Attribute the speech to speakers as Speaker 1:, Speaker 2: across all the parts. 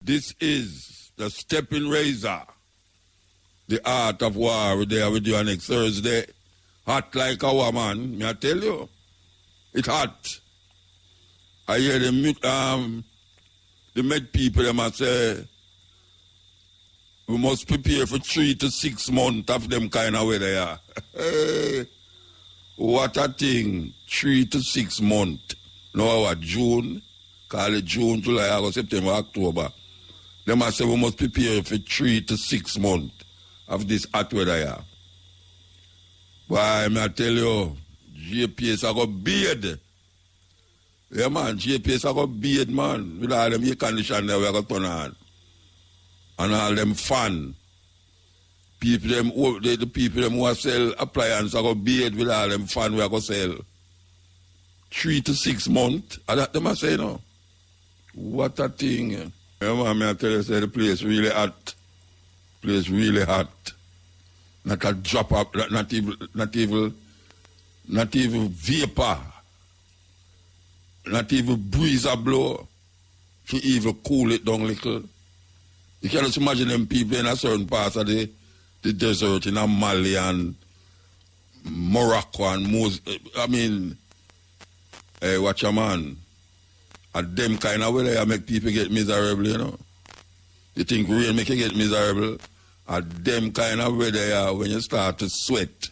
Speaker 1: This is the Steppin Rezar, the art of war. We're there with you next Thursday. Hot like a woman, may I tell you? It's hot. I hear the med people, they must say, we must prepare for 3 to 6 months of them kind of weather. Yeah. Hey, what a thing, 3 to 6 months. Now what, June? Call it June, July, August, September, October. They must say we must prepare for 3 to 6 months of this hot weather. Yeah. Why, may I tell you, GPS I got beard. Yeah, man, GPS I got beard, man. With all them air condition there, we got turn on. And all them fan. People, them, the people them who sell appliances, I got beard with all them fan we got sell. 3 to 6 months. I that them I say, no. What a thing. Yeah, man, may I tell you, say the place really hot. Place really hot. Not a drop up, not even vapor. Not even breeze a blow. To even cool it down a little. You can just imagine them people in a certain parts of the desert in Mali and Morocco and watch a man. And them kind of weather make people get miserable, you know. You think rain make you get miserable? And them kind of weather when you start to sweat.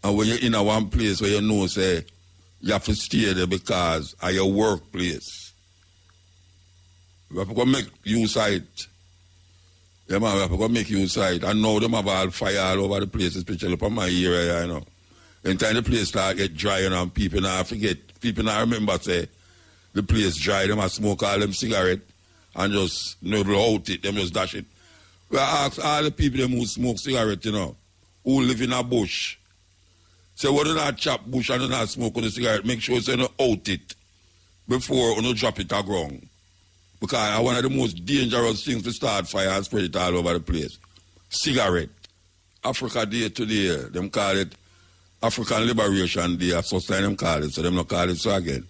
Speaker 1: And when you're in a one place where you know, say, you have to stay there because of your workplace. We have to go make use of it. Yeah, man, we have to go make use of it. And now them have all fire all over the place, especially up on my area, you know. In time the place start get dry, you know, and people now forget. People now remember, say, the place dry, them a smoke all them cigarette and just nibble out it, them just dash it. We ask all the people them who smoke cigarette, you know, who live in a bush. Say, what do not chop bush and do not smoke on the cigarette? Make sure you don't out it before you drop it on ground. Because one of the most dangerous things to start fire and spread it all over the place. Cigarette. Africa Day today, them call it African Liberation Day. So them call it, so them not call it so again.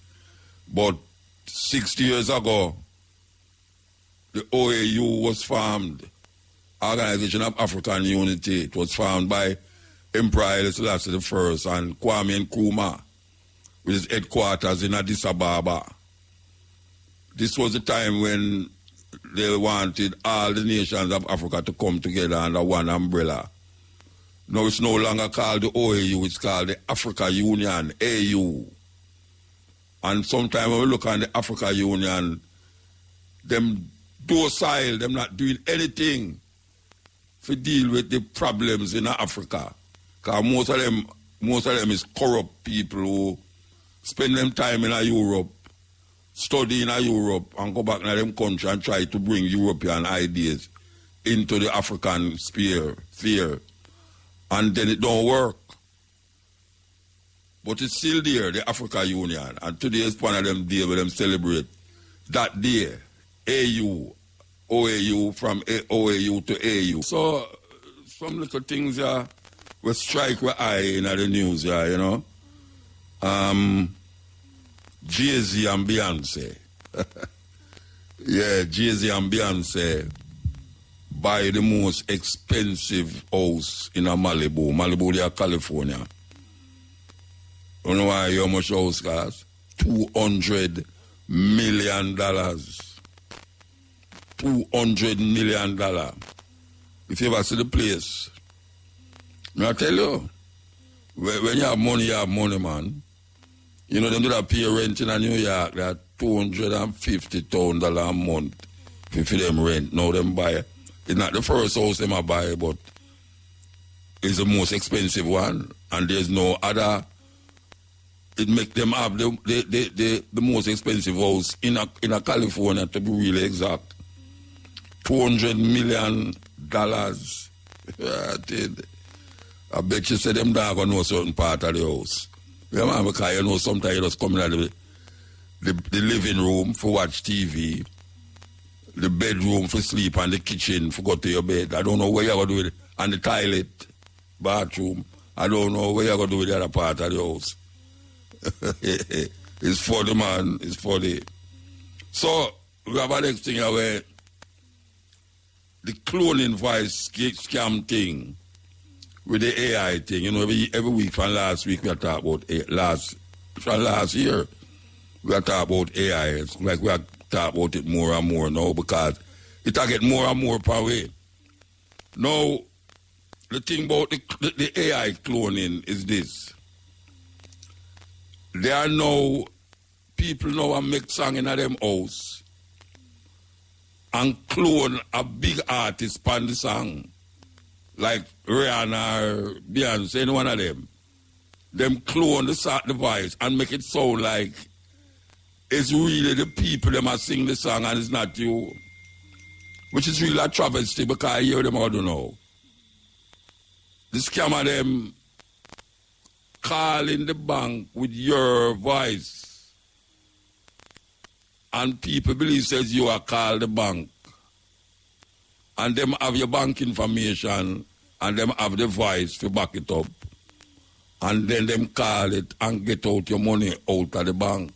Speaker 1: But 60 years ago, the OAU was formed. Organization of African Unity. It was founded by Emperor Haile Selassie I and Kwame Nkrumah, with his headquarters in Addis Ababa. This was the time when they wanted all the nations of Africa to come together under one umbrella. Now it's no longer called the OAU, it's called the Africa Union, AU. And sometimes when we look at the Africa Union, them docile, them not doing anything to deal with the problems in Africa. Because most of them is corrupt people who spend them time in Europe, study in Europe, and go back to them country and try to bring European ideas into the African sphere. And then it don't work. But it's still there, the Africa Union. And today is one of them days where them celebrate that day, AU, OAU, from OAU to AU. So, some little things will strike with eye in the news, you know. Jay-Z and Beyonce. Yeah, Jay-Z and Beyonce buy the most expensive house in Malibu. Malibu, there, California. You know why how much house costs? $200 million. $200 million. If you ever see the place, I tell you, when you have money, man. You know, them do that pay rent in New York, that $250,000 a month. If you them rent, now them buy. It's not the first house them buy, but it's the most expensive one. And there's no other. It make them have the most expensive house in California, to be really exact. $200 million. I bet you say them not gonna know a certain part of the house. Yeah, man, because you know sometimes you just come in the living room for watch TV, the bedroom for sleep, and the kitchen for go to your bed. I don't know where you're going to do it. And the toilet, bathroom. I don't know where you're going to do with the other part of the house. It's funny, man. It's funny. So, we have a next thing where the cloning voice scam thing with the AI thing. You know, every week from last week we are talking about from last year we are talking about AI. It's like we are talking about it more and more now because it will get more and more per way. Now, the thing about the AI cloning is this. There are now people now make song in them house and clone a big artist on the song, like Rihanna or Beyonce, any one of them. Them clone the voice and make it sound like it's really the people that are sing the song and it's not you. Which is really a travesty because I hear them all don't know. The scammer them calling the bank with your voice. And people believe says you are called the bank. And them have your bank information and them have the voice to back it up. And then them call it and get out your money out of the bank.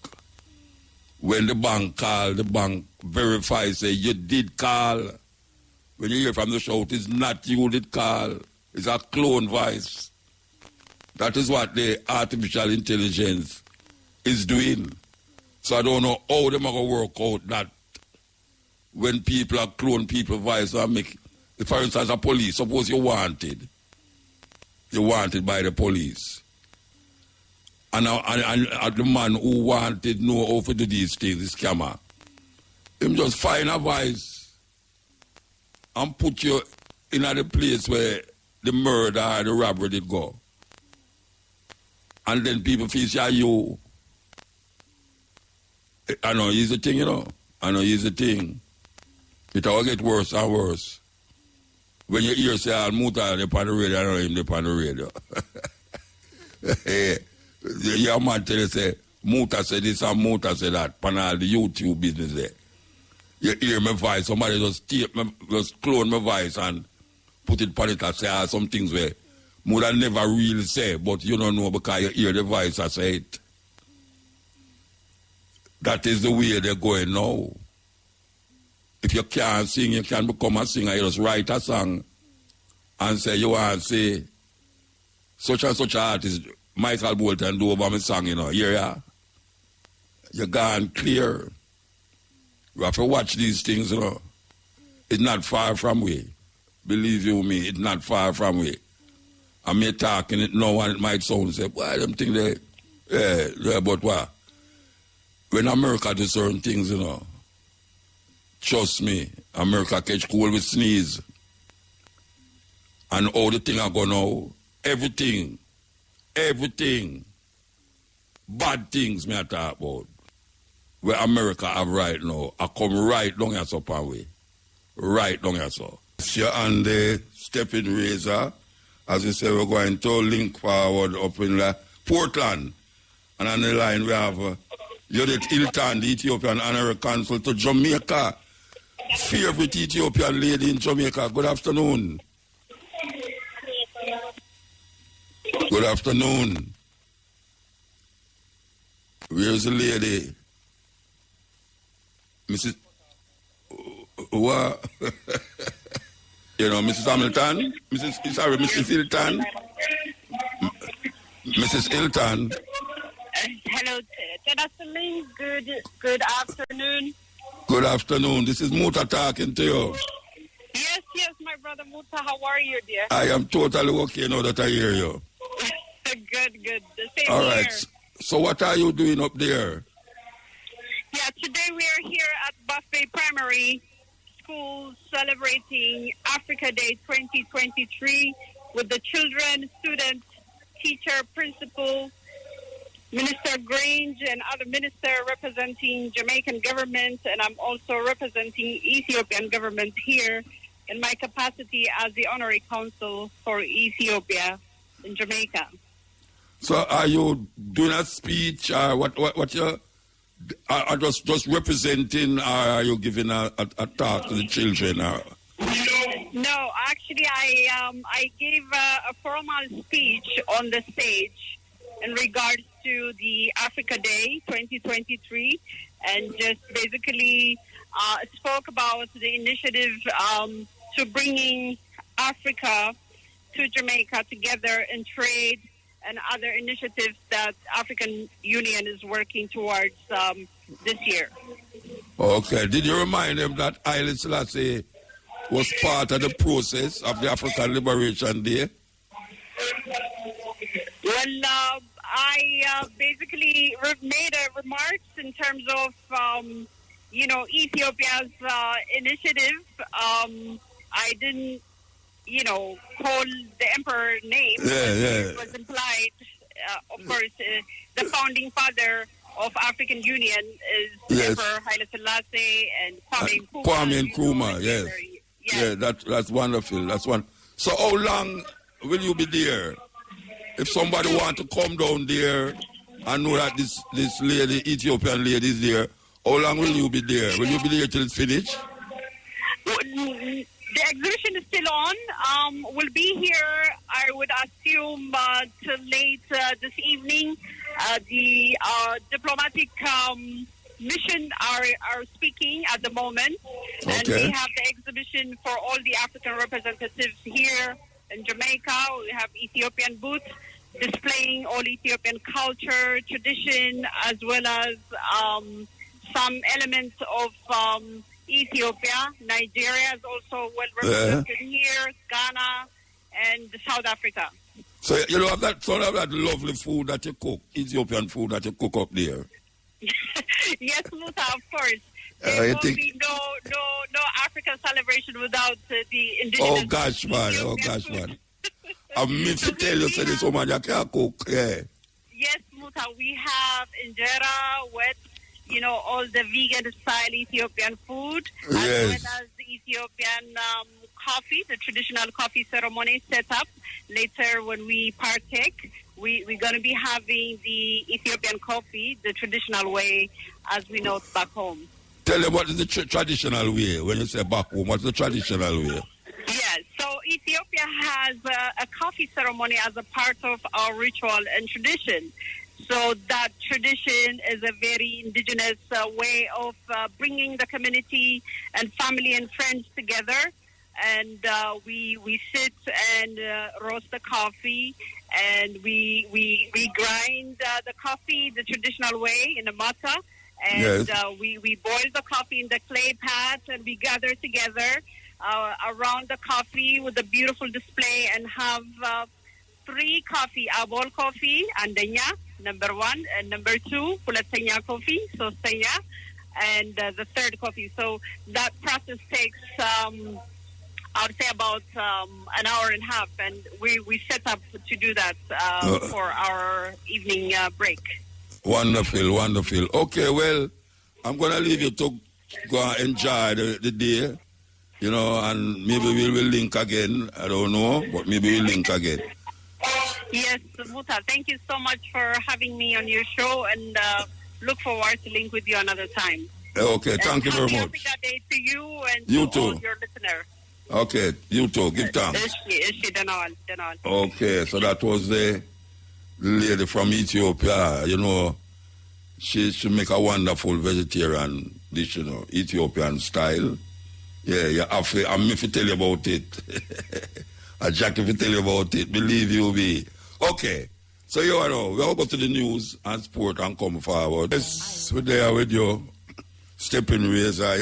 Speaker 1: When the bank call, the bank verify, say you did call. When you hear from the shout, it's not you did call. It's a clone voice. That is what the artificial intelligence is doing. So I don't know how they're going to work out that when people are clone people's voice and make, for instance, a police, suppose you're wanted by the police. And the man who wanted know how to do these things, this scammer, him just find a voice and put you in the place where the murder or the robbery did go. And then people feel, yeah, you. I know he's the thing, you know. I know he's the thing. It will get worse and worse. When you hear say, I'll Muta on the radio, I know him on the radio. Your man tell you, say, Muta said this and Muta said that, on all the YouTube business there. You hear my voice, somebody just clone my voice and put it on it and say some things where Muta never really say, but you don't know because you hear the voice and say it. That is the way they're going now. If you can't sing, you can become a singer. You just write a song and say, you want to say, such and such artist, Michael Bolton, do over my song, you know. Here you are. You're gone clear. You have to watch these things, you know. It's not far from way. Believe you me, it's not far from way. I may talking it now and it might sound say, why I don't think yeah, but what? When America do certain things, you know, trust me, America catch cold with sneeze. And all the thing I go now, everything, bad things me I talk about, where America have right now, I come right down here so way. Right down here so. You're on the Steppin Rezar. As you say, we're going to link forward up in Portland. And on the line we have Judith Hilton, the Ethiopian honorary consul to Jamaica. Favorite Ethiopian lady in Jamaica. Good afternoon. Good afternoon. Where's the lady? Mrs. What? You know, Mrs. Hamilton? Mrs. Hilton? Mrs. Hilton?
Speaker 2: Hello, good afternoon. Good afternoon.
Speaker 1: Good afternoon. This is Muta talking to you.
Speaker 2: Yes, my brother Muta. How are you, dear?
Speaker 1: I am totally okay now that I hear you.
Speaker 2: Good. The same
Speaker 1: All
Speaker 2: here.
Speaker 1: right. So what are you doing up there?
Speaker 2: Yeah, today we are here at Buffet Primary School celebrating Africa Day 2023 with the children, students, teacher, principal, Minister Grange and other minister representing Jamaican government, and I'm also representing Ethiopian government here in my capacity as the honorary consul for Ethiopia in Jamaica.
Speaker 1: So are you doing a speech or what you are just representing, or are you giving a talk to the children? Or?
Speaker 2: No, actually I gave a formal speech on the stage in regards to the Africa Day 2023, and just basically spoke about the initiative to bringing Africa to Jamaica together in trade and other initiatives that African Union is working towards this year.
Speaker 1: Okay. Did you remind them that Haile Selassie was part of the process of the African Liberation Day?
Speaker 2: Well, I basically made a remarks in terms of, Ethiopia's initiative. I didn't, call the emperor name. It was implied, of course, the founding father of African Union is Emperor Haile Selassie and Kwame
Speaker 1: Nkrumah. Yes. Yeah, that's wonderful. That's one. So how long will you be there? If somebody want to come down there and know that this lady, Ethiopian lady, is there, how long will you be there? Will you be there till it's finished?
Speaker 2: The exhibition is still on. We'll be here, I would assume, till late this evening. The diplomatic mission are speaking at the moment.
Speaker 1: Okay.
Speaker 2: And we have the exhibition for all the African representatives here in Jamaica. We have Ethiopian booths displaying all Ethiopian culture, tradition, as well as some elements of Ethiopia. Nigeria is also well represented here, Ghana, and South Africa.
Speaker 1: So you know that lovely food that you cook, Ethiopian food that you cook up there.
Speaker 2: Yes, Muta, of course. There will be no African celebration without the indigenous.
Speaker 1: Oh gosh, man. I'm meant to tell you, this woman you can't cook. Yeah.
Speaker 2: Yes, Muta, we have injera, wet, all the vegan style Ethiopian food, as well as the Ethiopian coffee, the traditional coffee ceremony set up. Later, when we partake, we're going to be having the Ethiopian coffee, the traditional way, as we know back home.
Speaker 1: Tell them what is the traditional way. When you say back home, what's the traditional way?
Speaker 2: Yes, so Ethiopia has a coffee ceremony as a part of our ritual and tradition. So that tradition is a very indigenous way of bringing the community and family and friends together. And we sit and roast the coffee, and we grind the coffee the traditional way in a mata. And we boil the coffee in the clay pot, and we gather together around the coffee with a beautiful display and have 3 coffee, Abol coffee, Andanya, number 1, and number 2, Pulatanya coffee, Sostanya, and the 3rd coffee. So that process takes, I would say, about an hour and a half, and we set up to do that for our evening break.
Speaker 1: Wonderful. Okay, well, I'm going to leave you to go and enjoy the day, and maybe we will link again. I don't know, but maybe we'll link again.
Speaker 2: Yes, Muta, thank you so much for having me on your show, and look forward to link with you another time.
Speaker 1: Okay, thank you very much.
Speaker 2: Happy Africa Day to you and
Speaker 1: you
Speaker 2: to
Speaker 1: too.
Speaker 2: all your listeners.
Speaker 1: Okay, you too. Give thanks. Okay, so that was the lady from Ethiopia. She make a wonderful vegetarian dish, Ethiopian style. Yeah, I'm if you tell you about it. Jack, if you tell you about it, believe you me. Okay, so we'll go to the news and sport and come forward. Yes, we're there with you, Steppin Rezar.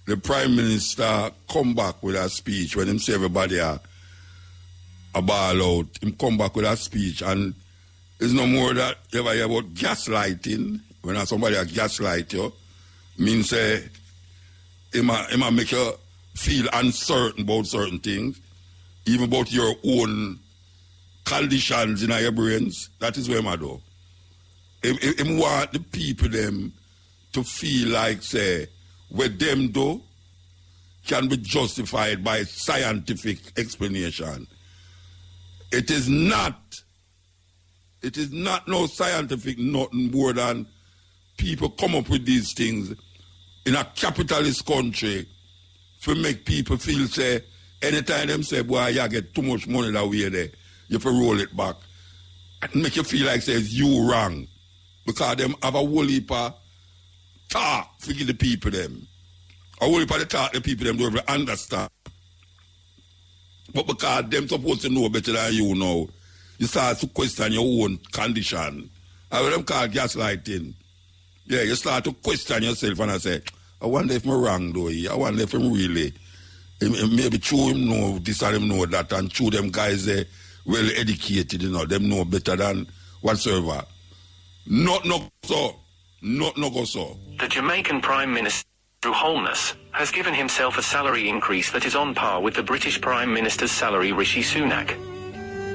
Speaker 1: The Prime Minister come back with a speech when him say everybody a ball out. Him come back with a speech, and there's no more that you ever hear about gaslighting. When somebody a gaslight you, means say him make you feel uncertain about certain things, even about your own conditions in your brains. That is what him do. Him want the people them to feel like, say, what them do can be justified by scientific explanation. It is not no scientific nothing more than people come up with these things in a capitalist country to make people feel, say, anytime them say, boy, you get too much money that way there, you have to roll it back. And make you feel like, say, you wrong. Because them have a whole heap of talk to give the people them. Or only for the talk the people them don't even understand. But because them supposed to know better than you know, you start to question your own condition. I will them call gaslighting. Yeah, you start to question yourself and I say, I wonder if I'm wrong though. I wonder if I'm really. Maybe true him know this and him know that, and true them guys well educated, you know, them know better than whatsoever. Not no so. Not no go so.
Speaker 3: The Jamaican Prime Minister Andrew Holness has given himself a salary increase that is on par with the British Prime Minister's salary Rishi Sunak.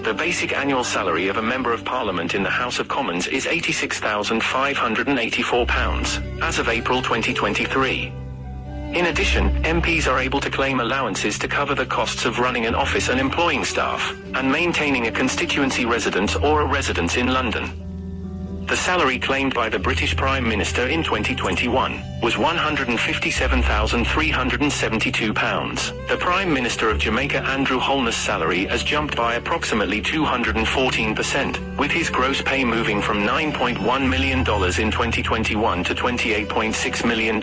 Speaker 3: The basic annual salary of a Member of Parliament in the House of Commons is £86,584 as of April 2023. In addition, MPs are able to claim allowances to cover the costs of running an office and employing staff, and maintaining a constituency residence or a residence in London. The salary claimed by the British Prime Minister in 2021 was £157,372. The Prime Minister of Jamaica Andrew Holness' salary has jumped by approximately 214%, with his gross pay moving from $9.1 million in 2021 to $28.6 million.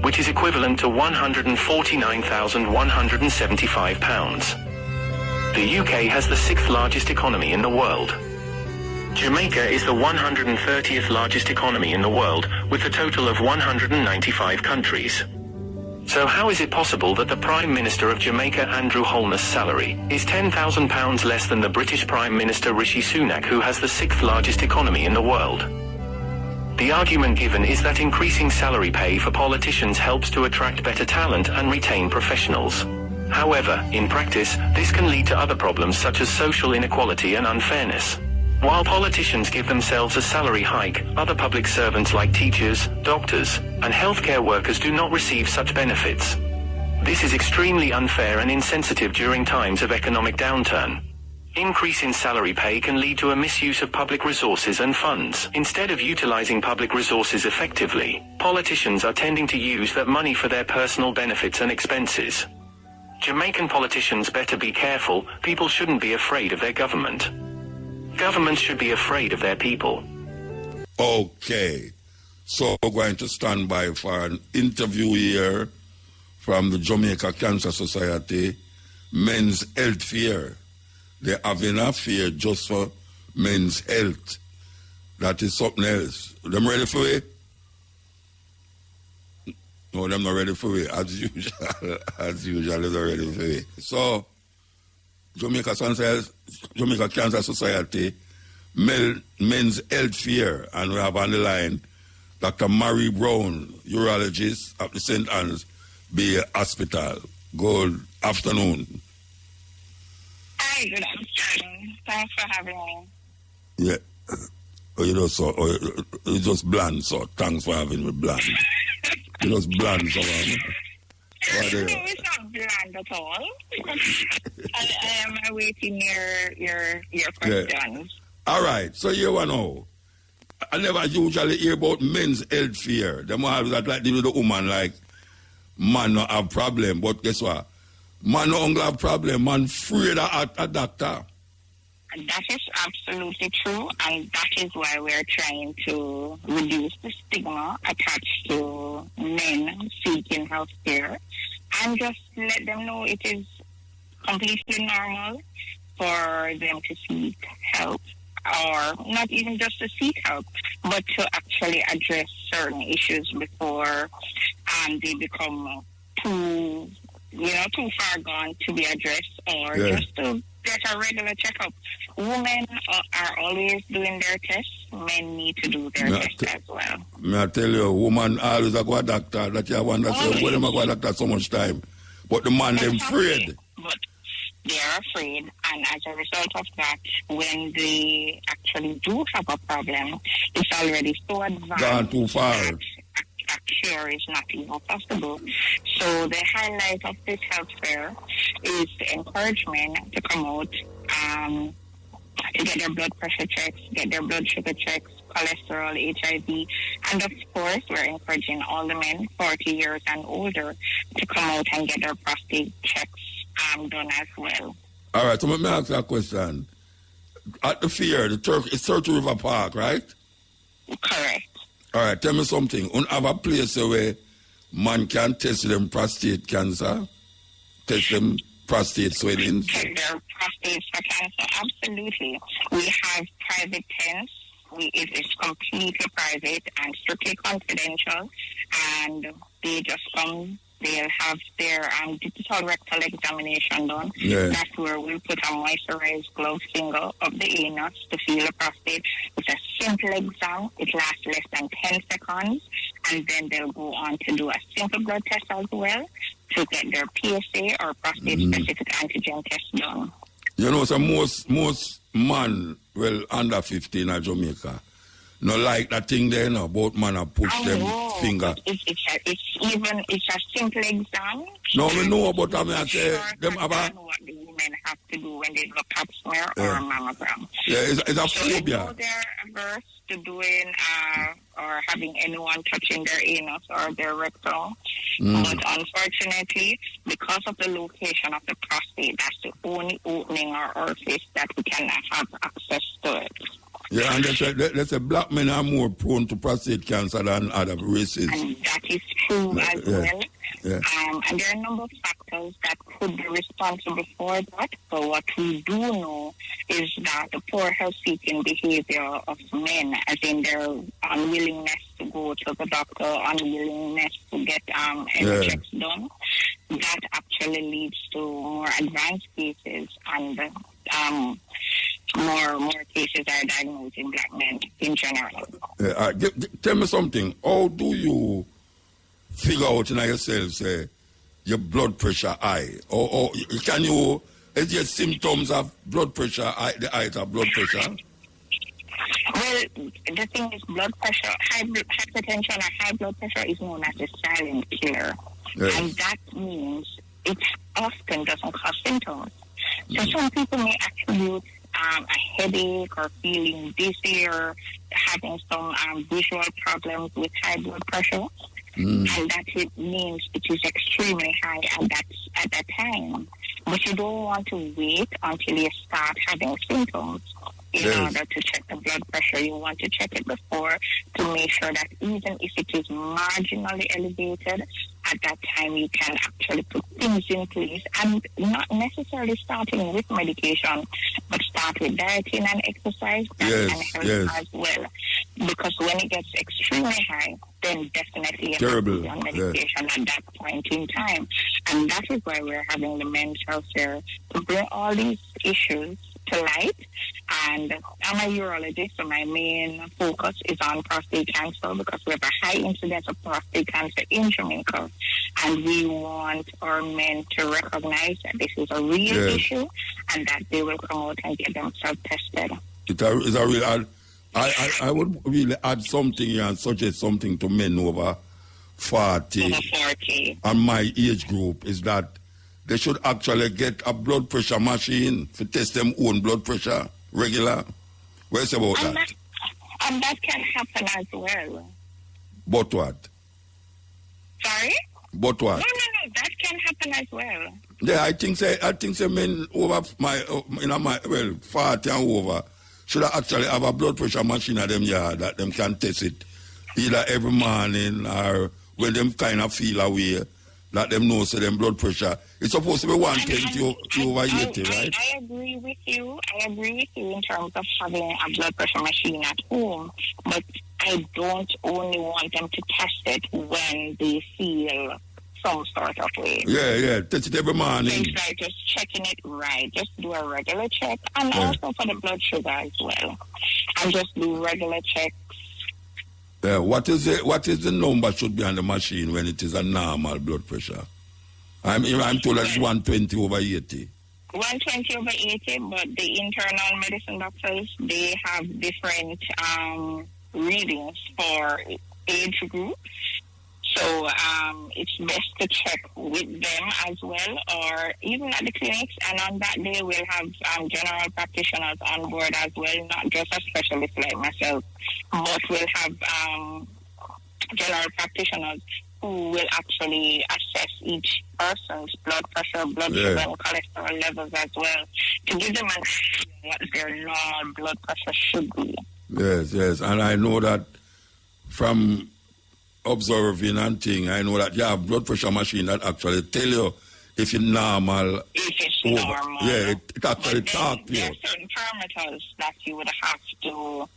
Speaker 3: Which is equivalent to £149,175. The UK has the 6th largest economy in the world. Jamaica is the 130th largest economy in the world, with a total of 195 countries. So how is it possible that the Prime Minister of Jamaica Andrew Holness' salary is £10,000 less than the British Prime Minister Rishi Sunak, who has the 6th largest economy in the world? The argument given is that increasing salary pay for politicians helps to attract better talent and retain professionals. However, in practice, this can lead to other problems such as social inequality and unfairness. While politicians give themselves a salary hike, other public servants like teachers, doctors, and healthcare workers do not receive such benefits. This is extremely unfair and insensitive during times of economic downturn. Increase in salary pay can lead to a misuse of public resources and funds. Instead of utilizing public resources effectively, politicians are tending to use that money for their personal benefits and expenses. Jamaican politicians better be careful. People shouldn't be afraid of their government. Governments should be afraid of their people.
Speaker 1: Okay. So we're going to stand by for an interview here from the Jamaica Cancer Society, Men's Health Fair. They're having a fair just for men's health. That is something else. Them ready for it? No, them not ready for it. As usual, they're not ready for it. So, Jamaica Cancer Society, Men's Health Fair, and we have on the line Dr. Mary Brown, urologist at the St. Anne's Bay Hospital. Good afternoon.
Speaker 2: Hi, good afternoon. Thanks for having me.
Speaker 1: Yeah. You just bland, so thanks for having me bland. You just bland, so
Speaker 2: no, it's not bland at all. I am awaiting your questions.
Speaker 1: Yeah. All right, so you want to know. I never usually hear about men's health fair. Them always that like the woman like man not have problem, but guess what? Man no have problem, man afraid of a doctor.
Speaker 2: That is absolutely true, and that is why we're trying to reduce the stigma attached to men seeking health care, and just let them know it is completely normal for them to seek help, or not even just to seek help, but to actually address certain issues before they become too far gone to be addressed, or just to get a regular checkup. Women are always doing their tests. Men need to do their tests as well.
Speaker 1: May I tell you, woman always go to a doctor that you wonder, why them go to a doctor so much time? But the man, them afraid.
Speaker 2: But they are afraid, and as a result of that, when they actually do have a problem, it's already so advanced.
Speaker 1: Gone too far.
Speaker 2: A cure is not even possible. So the highlight of this health fair is to encourage men to come out to get their blood pressure checks, get their blood sugar checks, cholesterol, HIV, and of course we're encouraging all the men 40 years and older to come out and get their prostate checks done as well.
Speaker 1: All right, so let me ask you a question. At the fair, it's Turkey River Park, right?
Speaker 2: Correct.
Speaker 1: All right, tell me something. You have a place where man can test them prostate cancer, test them prostate swellings.
Speaker 4: Check their prostate for cancer. Absolutely. We have private tests. It is completely private and strictly confidential. And they just come. They'll have their digital rectal examination done.
Speaker 1: Yeah.
Speaker 4: That's where we'll put a moisturized glove finger up the anus to feel the prostate. It's a simple exam. It lasts less than 10 seconds. And then they'll go on to do a simple blood test as well to get their PSA or prostate-specific antigen test done.
Speaker 1: You know, so most man, well, under 15 in Jamaica, no like that thing there, no, both man have push them finger.
Speaker 4: It's a simple exam.
Speaker 1: No, we know, but I mean, I say, them have a...
Speaker 4: what the women have to do when they do a pap smear or a mammogram.
Speaker 1: Yeah, it's a
Speaker 4: so
Speaker 1: phobia.
Speaker 4: They're averse to doing or having anyone touching their anus or their rectum. But unfortunately, because of the location of the prostate, that's the only opening or orifice that we cannot have access to it.
Speaker 1: Yeah, and they say black men are more prone to prostate cancer than other races.
Speaker 4: And that is true as well.
Speaker 1: Yeah.
Speaker 4: And there are a number of factors that could be responsible for that. But what we do know is that the poor health-seeking behavior of men, as in their unwillingness to go to the doctor, unwillingness to get any checks done, that actually leads to more advanced cases and more cases are diagnosed in black men in general.
Speaker 1: Tell me something. How do you figure out in yourself, say, your blood pressure high? Or can you, is your symptoms of blood pressure, the height of blood pressure?
Speaker 4: Well, the thing is, blood pressure, hypertension or high blood pressure is known as a silent killer.
Speaker 1: Yes.
Speaker 4: And that means it often doesn't cause symptoms. So some people may attribute a headache or feeling dizzy or having some visual problems with high blood pressure. And that it means it is extremely high at that time. But you don't want to wait until you start having symptoms in order to check the blood pressure. You want to check it before to make sure that even if it is marginally elevated, at that time you can actually put things in place and not necessarily starting with medication, but start with dieting and exercise and health as well. Because when it gets extremely high, then definitely you have to be on medication at that point in time. And that is why we're having the men's health fair to bring all these issues to light. And I'm a urologist, so my main focus is on prostate cancer because we have a high incidence of prostate cancer in Jamaica. And we want our men to recognize that this is a real issue and that they will come out and get themselves tested.
Speaker 1: It is a real... I would really add something here and suggest something to men over 40 and my age group is that they should actually get a blood pressure machine to test them own blood pressure regular. What's about that?
Speaker 4: And that can happen as well.
Speaker 1: But what?
Speaker 4: Sorry?
Speaker 1: But what?
Speaker 4: No, that can happen as well.
Speaker 1: Yeah, I think say men over my 40 and over should actually have a blood pressure machine at them yard that them can test it either every morning or when them kind of feel away, that them know so them blood pressure. It's supposed to be 110 over 80, right?
Speaker 4: I agree with you. In terms of having a blood pressure machine at home, but I don't only want them to test it when they feel some sort of way.
Speaker 1: Yeah, test it every morning.
Speaker 4: Things like just checking it right. Just do a regular check. And also for the blood sugar as well. And just do regular checks.
Speaker 1: Yeah, what is the number should be on the machine when it is a normal blood pressure? I'm told that's 120 over 80.
Speaker 4: 120 over 80, but the internal medicine doctors, they have different readings for age groups. So it's best to check with them as well, or even at the clinics. And on that day, we'll have general practitioners on board as well, not just a specialist like myself, but we'll have general practitioners who will actually assess each person's blood pressure, blood sugar, and cholesterol levels as well, to give them an idea what their normal blood pressure should be.
Speaker 1: Yes, and I know that from observing and thing, I know that you have blood pressure machine that actually tell you if you're normal.
Speaker 4: If it's normal.
Speaker 1: Yeah, it actually talks to you.
Speaker 4: There are certain parameters that you would have to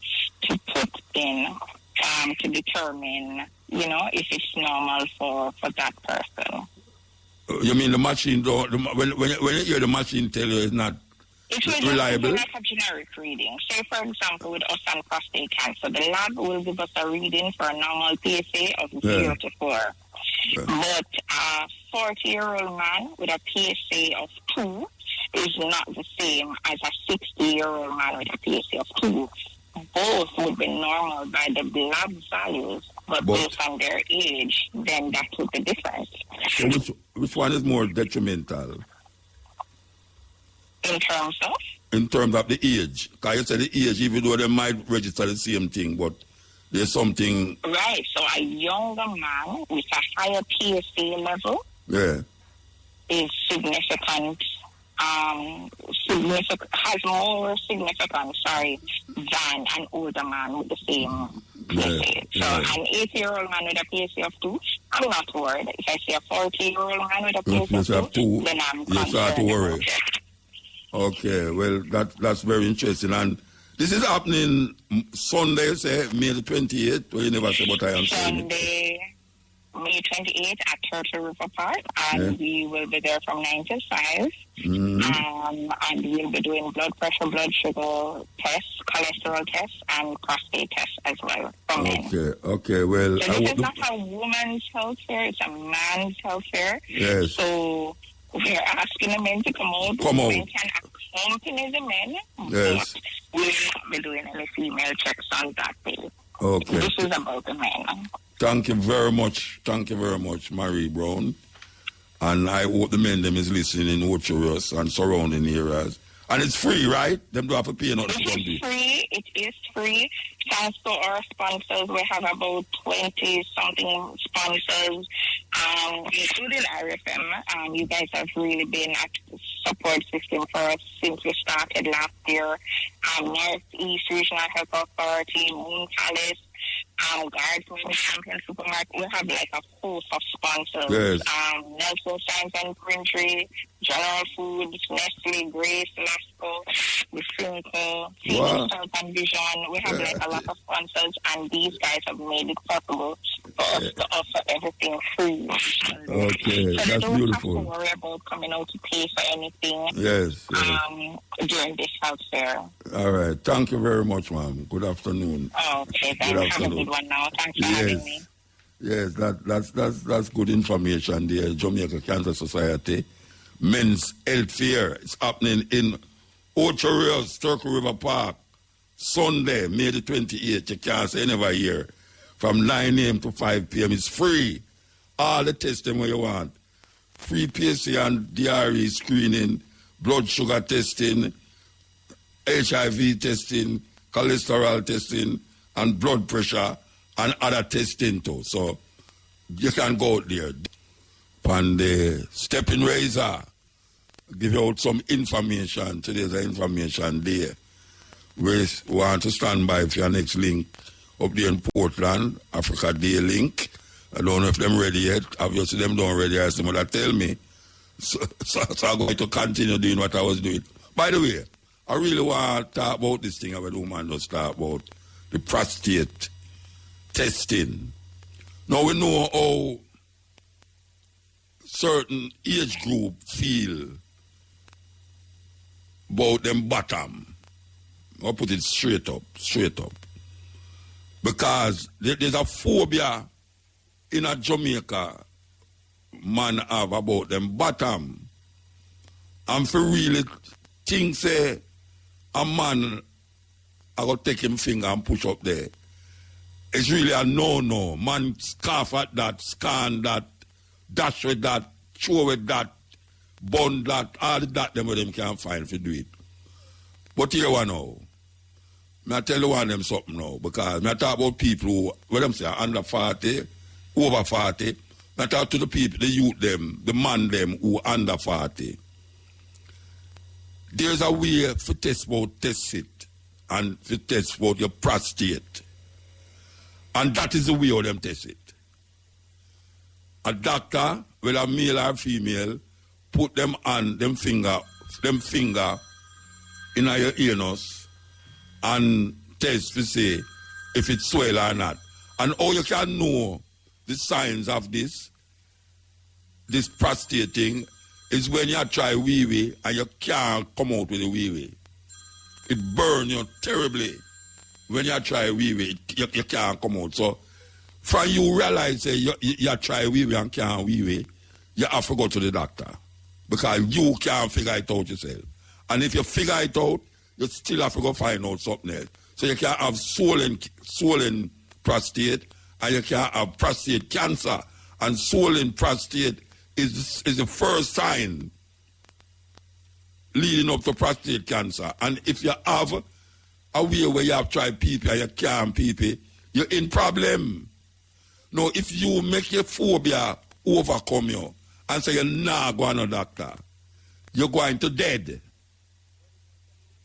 Speaker 4: put in to determine, if it's normal for that person.
Speaker 1: You mean the machine don't, when you hear the machine tell you it's not
Speaker 4: it will
Speaker 1: reliable?
Speaker 4: Just like a generic reading. Say, for example, with us and prostate cancer, the lab will give us a reading for a normal PSA of 0 to 4. Yeah. But a 40-year-old man with a PSA of 2 is not the same as a 60-year-old man with a PSA of 2. Both would be normal by the blood values, but based on their age, then that would be different.
Speaker 1: So which one is more detrimental?
Speaker 4: In terms of?
Speaker 1: In terms of the age. Because you said the age, even though they might register the same thing, but there's something...
Speaker 4: Right, so a younger man with a higher PSA level is significant, has more significance, than an older man with the same PSA. So an 80-year-old man with a PSA of 2, I'm not worried. If I see a 40-year-old man with a PSA of 2, then I'm concerned.
Speaker 1: You start to worry. Okay, well, that's very interesting. And this is happening Sunday, you say, May the 28th? Well, you never say what I am saying.
Speaker 4: Sunday, May 28th at Turtle River Park, and we will be there from 9 to 5. And we'll be doing blood pressure, blood sugar tests, cholesterol tests, and prostate tests as well from men.
Speaker 1: Okay, well...
Speaker 4: So this is not a woman's health fair, it's a man's health fair.
Speaker 1: Yes.
Speaker 4: So we're asking the men to come out. Men can accompany the men, but we'll not be doing any female checks on that day.
Speaker 1: Okay.
Speaker 4: This is about the men.
Speaker 1: Thank you very much, Marie Brown. And I hope the men them is listening in Ocho and surrounding areas. And it's free, right? Them don't have to pay nothing.
Speaker 4: It is free. Thanks to our sponsors, we have about 20-something sponsors, including RFM. You guys have really been a support system for us since we started last year. Northeast Regional Health Authority, Moon Palace, Guardsman, Champion Supermarket. We have like a host of sponsors. Nelson Science and Printry, General Foods, Nestle, Grace, Lasco, Simco, Phoenix Health and Vision. We have like a lot of sponsors, and these guys have made it possible for us to offer everything free.
Speaker 1: Okay,
Speaker 4: so
Speaker 1: that's beautiful.
Speaker 4: Don't have to worry about coming out to pay for anything. During this health fair.
Speaker 1: All right. Thank you very much, ma'am. Good afternoon.
Speaker 4: Okay, thanks. Have a good one now. Thanks for having me.
Speaker 1: Yes, that's good information. The Jamaica Cancer Society Men's Health Fair is happening in Ocho Rios, Turkey River Park, Sunday, May the 28th. You can't say never here. From 9 a.m. to 5 p.m. It's free. All the testing what you want. Free PSA and DRE screening, blood sugar testing, HIV testing, cholesterol testing, and blood pressure, and other testing too. So you can go out there. And the Steppin Rezar give out some information. Today's an information day. We want to stand by for your next link up there in Portland, Africa Day link. I don't know if them ready yet. Obviously them don't ready, as the mother tell me. So I'm going to continue doing what I was doing. By the way, I really want to talk about this thing about woman just talk about the prostate testing. Now we know how certain age group feel about them bottom. I'll put it straight up. Because there's a phobia in a Jamaica man have about them bottom. And for really think say a man I go take him finger and push up there. It's really a no. Man scarf at that, scan that, dash with that, show with that, bond that, all that them can't find to do it. But here one now. I tell you one of them something now, because I talk about people who, what them say, under 40, over 40. I talk to the people, the youth them, the man them who under 40. There's a way to test about test it and to test about your prostate. And that is the way how them test it. A doctor, whether male or female, put them on them finger in your anus and test to say if it's swell or not. And how you can know the signs of this prostate thing is when you try wee-wee and you can't come out with the wee-wee. It burns you terribly. When you try wee-wee, you can't come out. So, from you realize you try wee-wee and can't wee-wee, you have to go to the doctor. Because you can't figure it out yourself. And if you figure it out, you still have to go find out something else. So you can have swollen prostate, and you can have prostate cancer. And swollen prostate is the first sign leading up to prostate cancer. And if you have a way where you have tried pee-pee and you can't pee-pee, you're in problem. Now, if you make your phobia overcome you and say you're not going to doctor, you're going to dead.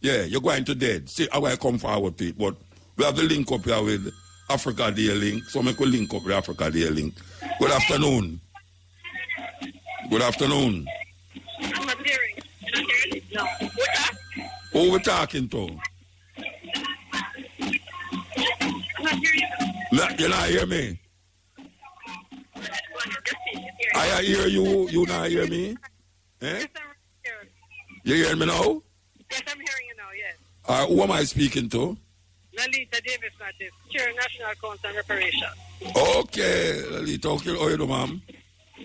Speaker 1: Yeah, you're going to dead. See, I will come forward to it, but we have the link up here with Africa Day Link, so we could link up with Africa Day Link. Good afternoon. Good afternoon.
Speaker 2: I'm not hearing. You're not hearing? No. What's that?
Speaker 1: Who we talking to?
Speaker 2: I'm not hearing you.
Speaker 1: You not hear me? I hear you. You not hear me? Eh?
Speaker 2: Yes, I'm here.
Speaker 1: You hear me now?
Speaker 2: Yes, I'm hearing you now, yes.
Speaker 1: Who am I speaking to?
Speaker 2: Lalita Davis Native, Chair National Council and Reparation.
Speaker 1: Okay, Lalita. Okay, how you do, ma'am?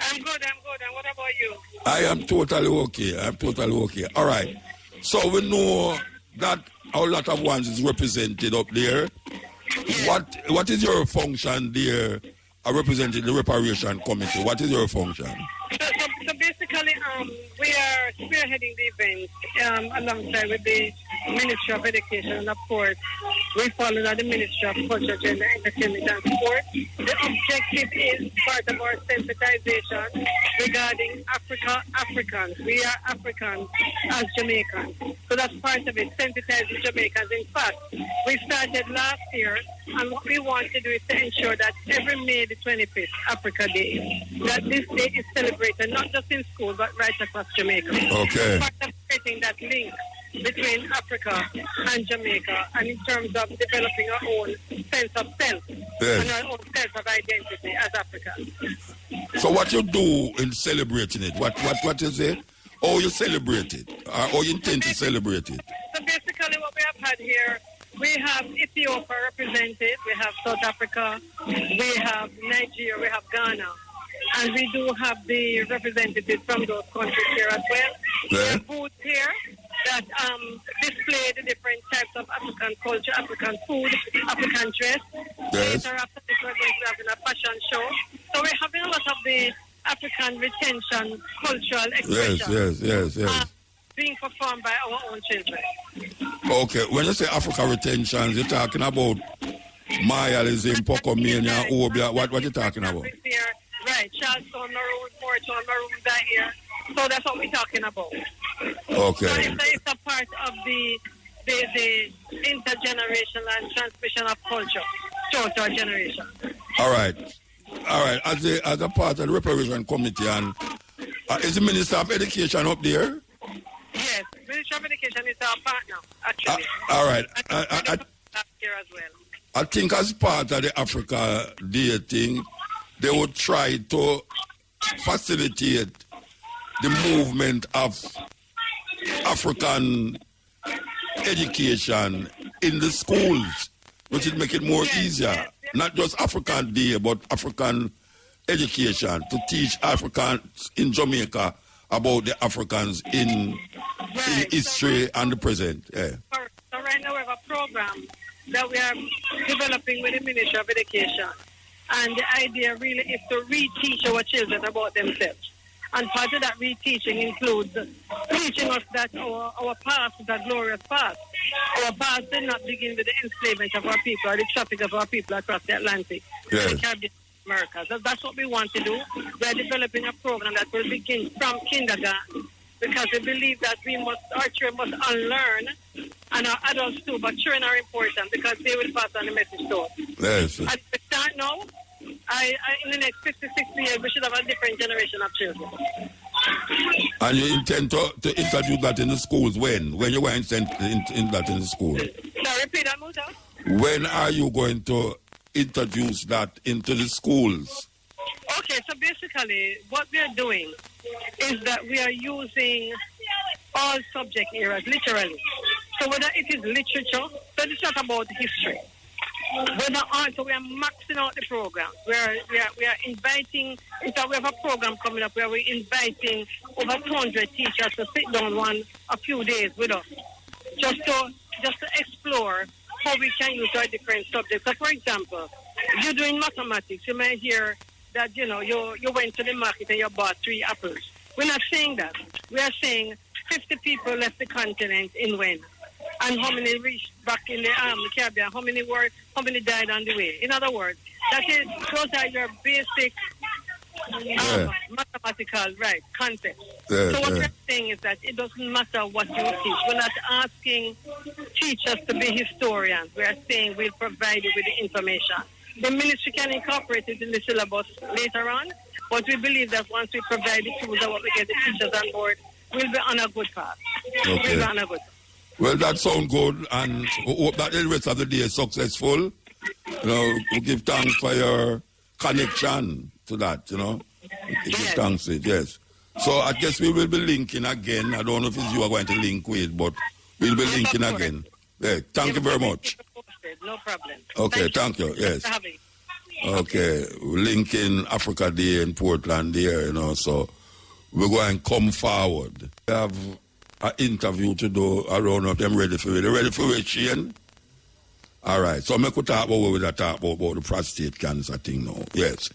Speaker 2: I'm good. And what about you?
Speaker 1: I am totally okay. All right. So we know that a lot of ones is represented up there. What is your function there? Representing the reparation committee. What is your function?
Speaker 2: So basically, we are spearheading the event alongside with the Ministry of Education, and of course, we follow the Ministry of Culture, Gender, Entertainment and Sport. The objective is part of our sensitization regarding Africans. We are Africans as Jamaicans. So that's part of it, sensitizing Jamaicans. In fact, we started last year, and what we want to do is to ensure that every May the 25th, Africa Day, that this day is celebrated not just in school, but right across Jamaica.
Speaker 1: Okay.
Speaker 2: Part of creating that link between Africa and Jamaica, and in terms of developing our own sense of self and our own sense of identity as Africans.
Speaker 1: So what you do in celebrating it? What is it? How you celebrate it? Or you intend to celebrate it?
Speaker 2: So basically what we have had here, we have Ethiopia represented, we have South Africa, we have Nigeria, we have Ghana. And we do have the representatives from those countries here as well. We have booths here that display the different types of African culture, African food, African dress. Later after this, we're going to be having a fashion show. So we're having a lot of the African retention, cultural expression.
Speaker 1: Yes.
Speaker 2: Being performed by our own children.
Speaker 1: Okay, when you say African retentions, you're talking about Mayalism, Pocomania, Obia. What you talking about?
Speaker 2: Right, Charleston Maroon, Morton Maroon, that here. So that's what we're talking about.
Speaker 1: Okay. So
Speaker 2: it's a part of the intergenerational and transmission of culture throughout our generation.
Speaker 1: All right. As a part of the reparation committee, and is the Minister of Education up there?
Speaker 2: Yes, Ministry of Education is our partner, actually.
Speaker 1: All right.
Speaker 2: Here as well.
Speaker 1: I think as part of the Africa Day thing, they would try to facilitate the movement of African education in the schools, which would make it more easier. Not just African Day, but African education, to teach Africans in Jamaica about the Africans in history and the present. Yeah.
Speaker 2: So right now we have a program that we are developing with the Ministry of Education. And the idea really is to reteach our children about themselves. And part of that reteaching includes teaching us that our past is a glorious past. Our past did not begin with the enslavement of our people or the traffic of our people across the Atlantic, the Caribbean, America. So that's what we want to do. We are developing a program that will begin from kindergarten, because we believe that our children must unlearn, and our adults too, but children are important because they will pass on the message to us.
Speaker 1: Yes.
Speaker 2: At the start now. In the next 50, 60 years, we should have a different generation of children.
Speaker 1: And you intend to introduce that in the schools when? When you want to in that in the school?
Speaker 2: Now, repeat that, Muta.
Speaker 1: When are you going to introduce that into the schools?
Speaker 2: Okay, so basically, what we are doing is that we are using all subject areas, literally. So whether it is literature, so it's not about history. Whether art, so we are maxing out the program. We are inviting, in fact, we have a program coming up where we're inviting over 200 teachers to sit down a few days with us, just to explore how we can use our different subjects. So, for example, if you're doing mathematics, you may hear that, you went to the market and you bought 3 apples. We're not saying that. We are saying 50 people left the continent in when? And how many reached back in the Caribbean? How many died on the way? In other words, those are your basic mathematical concepts. So what we're saying is that it doesn't matter what you teach. We're not asking teachers to be historians. We're saying we'll provide you with the information. The ministry can incorporate it in the syllabus later on, but we believe that once we provide the tools and we get the teachers on board, we'll be on a good path.
Speaker 1: Okay.
Speaker 2: We'll be on a good path.
Speaker 1: Well, that sounds good, and we hope that the rest of the day is successful. We give thanks for your connection to that, We give thanks to it, yes. So I guess we will be linking again. I don't know if it's you are going to link with, but we'll be linking again. Yeah, thank you very much.
Speaker 2: No problem.
Speaker 1: Okay, thank you, yes. Okay, we're linking Africa Day in Portland there, so we're going to come forward. We have an interview to do around of them ready for it. They ready for it, Shane? All right. So I could talk about what we talk about the prostate cancer thing now. Yes.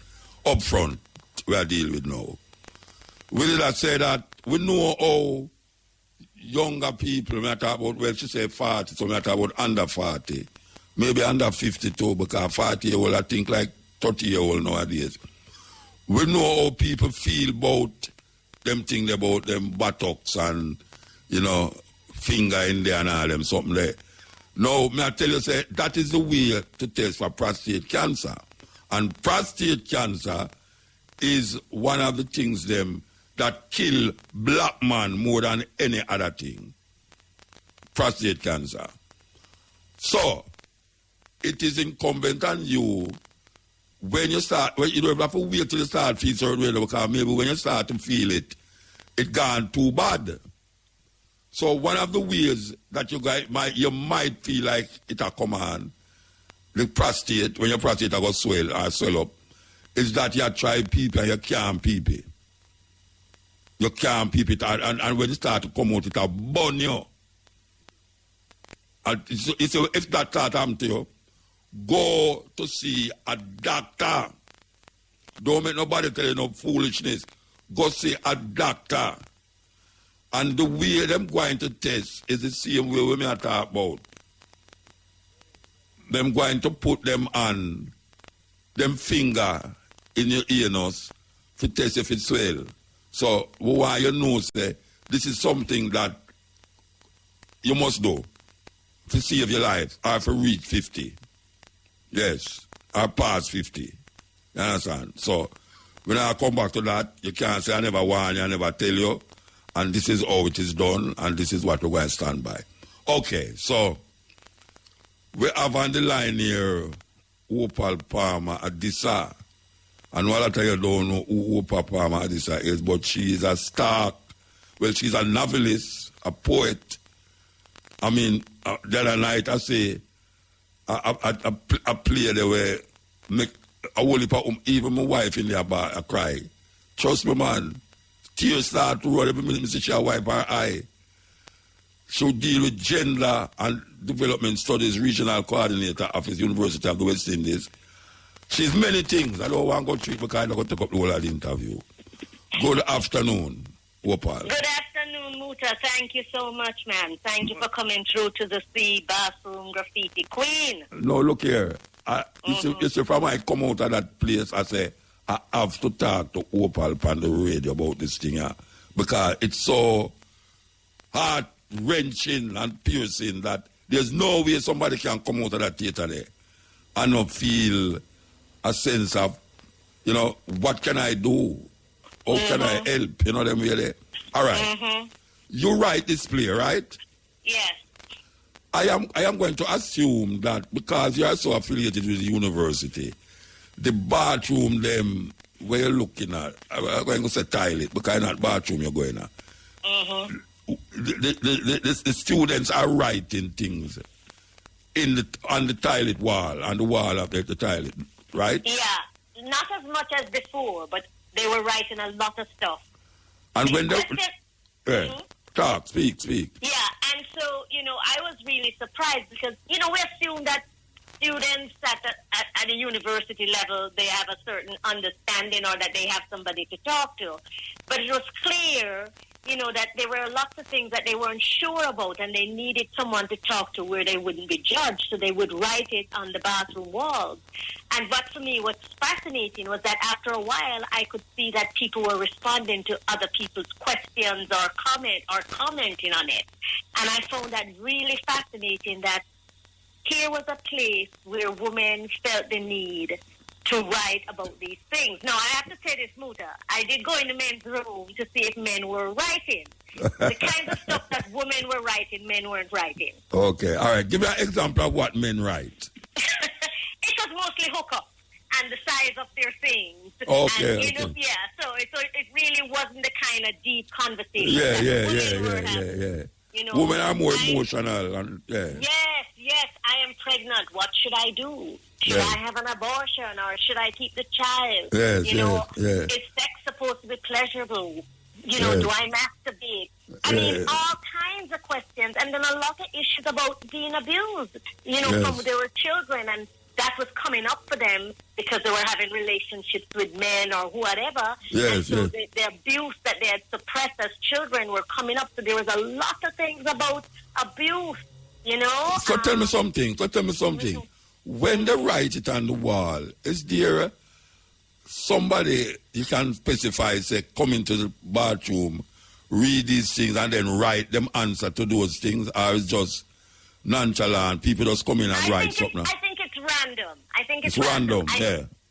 Speaker 1: Up front, we are dealing with now. We did I say that we know how younger people, we talk about, well, she said 40, so we talk about under 40. Maybe under 52, because 40-year-old, I think like 30-year-old nowadays. We know how people feel about them things about them buttocks and finger in there and all them, something there. Now, may I tell you, say, that is the way to test for prostate cancer. And prostate cancer is one of the things them that kill black man more than any other thing. Prostate cancer. So, it is incumbent on you when you don't have to wait till you start feel certain way, because maybe when you start to feel it, it gone too bad. So one of the ways that you might feel like it a come on, the prostate, when your prostate go swell up, is that you try people and you can't peep it. You can't peep it, and when it start to come out, it will burn you. And if that start happen to you, go to see a doctor. Don't make nobody tell you no foolishness. Go see a doctor. And the way them going to test is the same way we may talk about. Them going to put them on them finger in your earnose to test if it swell. So why you know say this is something that you must do to save your life or to reach 50. Yes, or past 50. You understand? So when I come back to that, you can't say I never warn you, I never tell you. And this is how it is done, and this is what we're going to stand by. Okay, so we have on the line here Opal Palmer Adisa. And while I tell you don't know who Opal Palmer Adisa is, but she is a star. Well, she's a novelist, a poet. I mean, the other night I say, I play the way, make a whole heap of, even my wife in there, I cry. Trust me, man. Tears start to roll every minute, Mr. Shah wipe her eye. She'll deal with gender and development studies, regional coordinator, Office, University of the West Indies. She's many things. I don't want to go through it because I'm going to take up the whole of the interview. Good afternoon, Opal.
Speaker 5: Good afternoon, Muta. Thank you so much, man. Thank you for coming through to the Sea Bathroom Graffiti Queen.
Speaker 1: No, look here. You see, from I come out of that place, I say, I have to talk to Opal on the radio about this thing, because it's so heart-wrenching and piercing that there's no way somebody can come out of that theater there and not feel a sense of, you know, what can I do? How can I help? You know them way there. All right. You write this play, right?
Speaker 5: Yes.
Speaker 1: I am going to assume that because you are so affiliated with the university, the bathroom them where you're looking at, I'm going to say toilet, because not bathroom you're going at. The students are writing things on the toilet wall, on the wall of the toilet, right?
Speaker 5: Yeah, not as much as before, but they were writing a lot of stuff.
Speaker 1: And when they... speak.
Speaker 5: Yeah, and so, you know, I was really surprised because, you know, we assume that students at a university level, they have a certain understanding or that they have somebody to talk to. But it was clear, you know, that there were lots of things that they weren't sure about and they needed someone to talk to where they wouldn't be judged. So they would write it on the bathroom walls. And what for me was fascinating was that after a while, I could see that people were responding to other people's questions or commenting on it. And I found that really fascinating that here was a place where women felt the need to write about these things. Now, I have to say this, Muta. I did go in the men's room to see if men were writing. The kinds of stuff that women were writing, men weren't writing.
Speaker 1: Okay, all right. Give me an example of what men write.
Speaker 5: It was mostly hookups and the size of their things.
Speaker 1: Okay,
Speaker 5: and, you know, so it really wasn't the kind of deep conversation.
Speaker 1: Yeah.
Speaker 5: You know,
Speaker 1: women are more emotional. And,
Speaker 5: Yes, I am pregnant. What should I do? Should I have an abortion or should I keep the child? Is sex supposed to be pleasurable? You know, do I masturbate? I mean, all kinds of questions. And then a lot of issues about being abused, you know, from they were children and that was coming up for them because they were having relationships with men or whatever. The abuse that they had suppressed as children were coming up. So there was a lot of things about abuse, you know.
Speaker 1: So tell me something. When they write it on the wall, is there somebody you can specify, say, come into the bathroom, read these things, and then write them answer to those things, or is just nonchalant, people just come in and write something?
Speaker 5: I think it's random.
Speaker 1: It's random.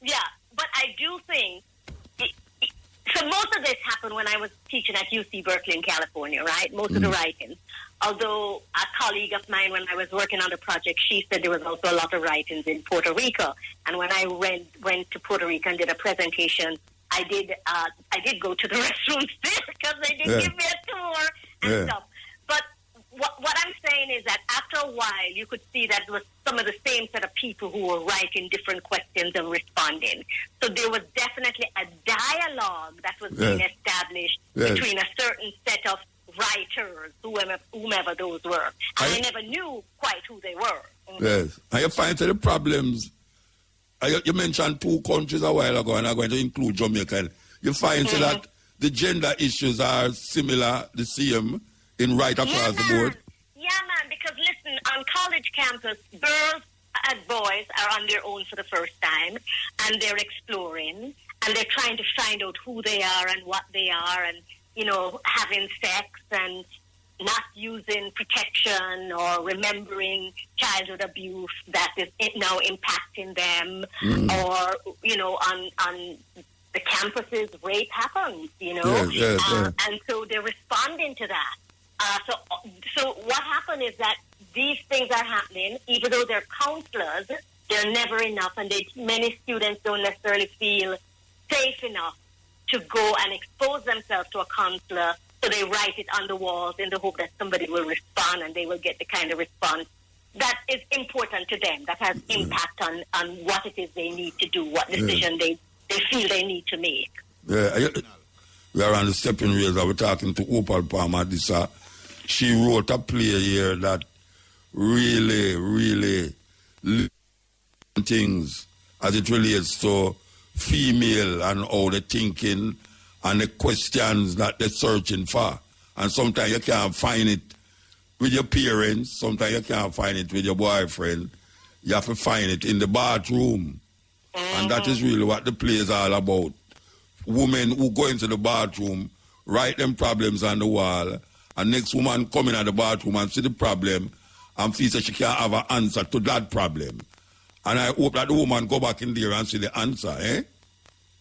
Speaker 5: Yeah, but I do think, so most of this happened when I was teaching at UC Berkeley in California, right? Most of the writings. Although a colleague of mine, when I was working on the project, she said there was also a lot of writings in Puerto Rico. And when I went to Puerto Rico and did a presentation, I did go to the restrooms there because they did give me a tour and stuff. But what I'm saying is that after a while, you could see that there was some of the same set of people who were writing different questions and responding. So there was definitely a dialogue that was being established between a certain set of writers, whomever those were. And I never knew quite who they were.
Speaker 1: Yes. And you find that the problems, you mentioned 2 countries a while ago, and I'm going to include Jamaica. You find that the gender issues are similar, the same, in right across the board?
Speaker 5: Yeah, man, because listen, on college campus, girls and boys are on their own for the first time, and they're exploring, and they're trying to find out who they are and what they are, and, you know, having sex and not using protection or remembering childhood abuse that is now impacting them, or, you know, on the campuses, rape happens, you know, and so they're responding to that. So what happened is that these things are happening, even though they're counselors, they're never enough, and many students don't necessarily feel safe enough to go and expose themselves to a counselor, so they write it on the walls in the hope that somebody will respond and they will get the kind of response that is important to them, that has impact on what it is they need to do, what decision they feel they need to make.
Speaker 1: Yeah, we are on the Steppin Rezar. We're talking to Opal Palmer. She wrote a play here that really things as it relates to female and how they're thinking and the questions that they're searching for. And sometimes you can't find it with your parents. Sometimes you can't find it with your boyfriend. You have to find it in the bathroom. And that is really what the play is all about. Women who go into the bathroom, write them problems on the wall, and next woman come in at the bathroom and see the problem and feel that she can't have an answer to that problem. And I hope that the woman go back in there and see the answer, eh?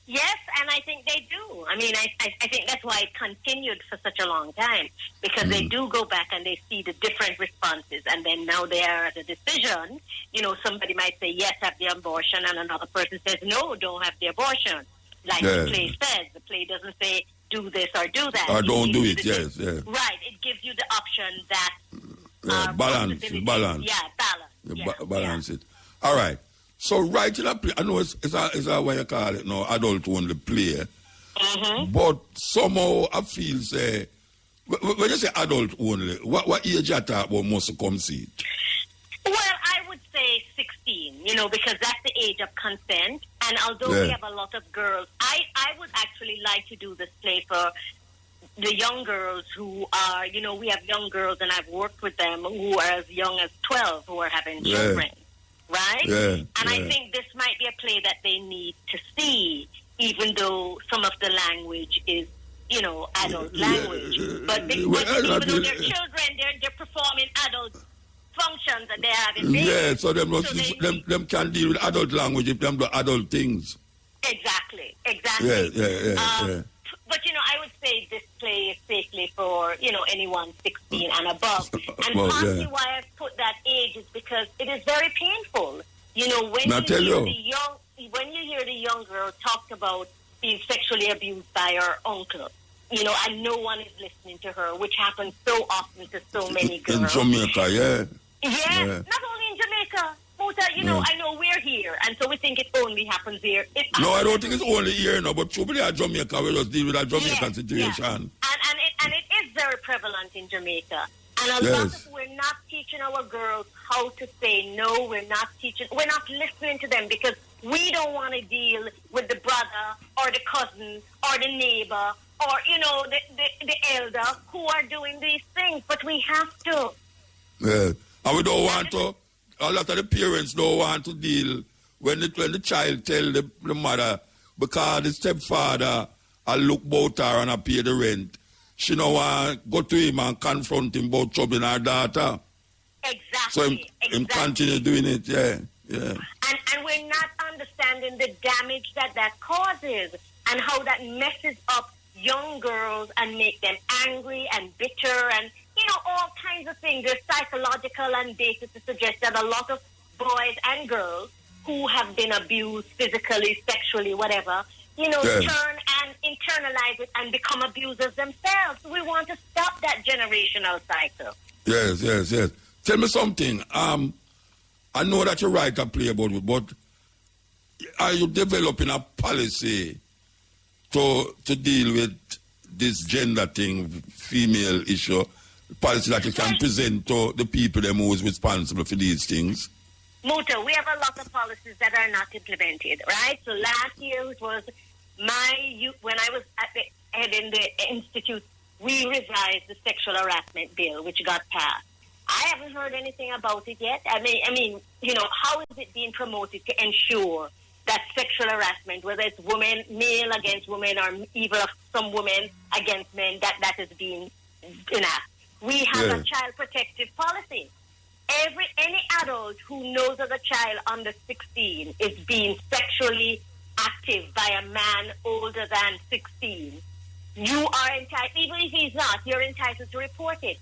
Speaker 5: Yes, and I think they do. I mean, I think that's why it continued for such a long time, because they do go back and they see the different responses, and then now they are at a decision. You know, somebody might say, yes, have the abortion, and another person says, no, don't have the abortion. Like the play says. The play doesn't say, do this or do that.
Speaker 1: Or don't do it, yes.
Speaker 5: Right, it gives you the option that...
Speaker 1: balance.
Speaker 5: Yeah, balance.
Speaker 1: Balance it. All right. So writing a play, I know it's what you call it now, adult-only play. But somehow I feel, say, when you say adult-only, what age you talk about most come see it?
Speaker 5: Well, I would say 16, you know, because that's the age of consent. And although we have a lot of girls, I would actually like to do this play for the young girls who are, you know, we have young girls, and I've worked with them who are as young as 12 who are having children. Right? And I think this might be a play that they need to see, even though some of the language is, you know, adult language. But even though they're children, they're performing adult functions that they're having babies.
Speaker 1: Yeah, so them can deal with adult language if them do adult things.
Speaker 5: Exactly.
Speaker 1: Yeah.
Speaker 5: But, you know, I would say this play is safely for, you know, anyone 16 and above. And partly why I've put that age is because it is very painful. You know, when you hear the young girl talk about being sexually abused by her uncle, you know, and no one is listening to her, which happens so often to so many girls.
Speaker 1: In Jamaica,
Speaker 5: Yeah, not only in Jamaica. You know, I know we're here, and so we think it only happens here.
Speaker 1: No, I don't think it's only here, no, but truly at Jamaica, we just deal with that Jamaican situation.
Speaker 5: And it is very prevalent in Jamaica. And a lot of, we're not teaching our girls how to say no, we're not listening to them, because we don't want to deal with the brother or the cousin or the neighbor or, you know, the elder who are doing these things, but we have to.
Speaker 1: Yeah, and we don't want to. A lot of the parents don't want to deal when the child tell the mother, because the stepfather I look about her and I pay the rent. She don't want to go to him and confront him about troubling her daughter.
Speaker 5: Exactly.
Speaker 1: So him continue doing it, And
Speaker 5: we're not understanding the damage that causes and how that messes up young girls and make them angry and bitter and, you know, all kinds of things. There's psychological and data to suggest that a lot of boys and girls who have been abused physically, sexually, whatever, you know, turn and internalize it and become abusers themselves. We want to stop that generational cycle.
Speaker 1: Yes. Tell me something. I know that you write a play about it, but are you developing a policy to deal with this gender thing, female issue, policy that you can present to the people who is responsible for these things?
Speaker 5: Muta, we have a lot of policies that are not implemented, right? So last year it was when I was at the head in the institute, we revised the sexual harassment bill, which got passed. I haven't heard anything about it yet. I mean, you know, how is it being promoted to ensure that sexual harassment, whether it's male against women, or even some women against men, that is being enacted? We have a child protective policy. Any adult who knows of a child under 16 is being sexually active by a man older than 16, you are entitled, even if he's not, you're entitled to report it.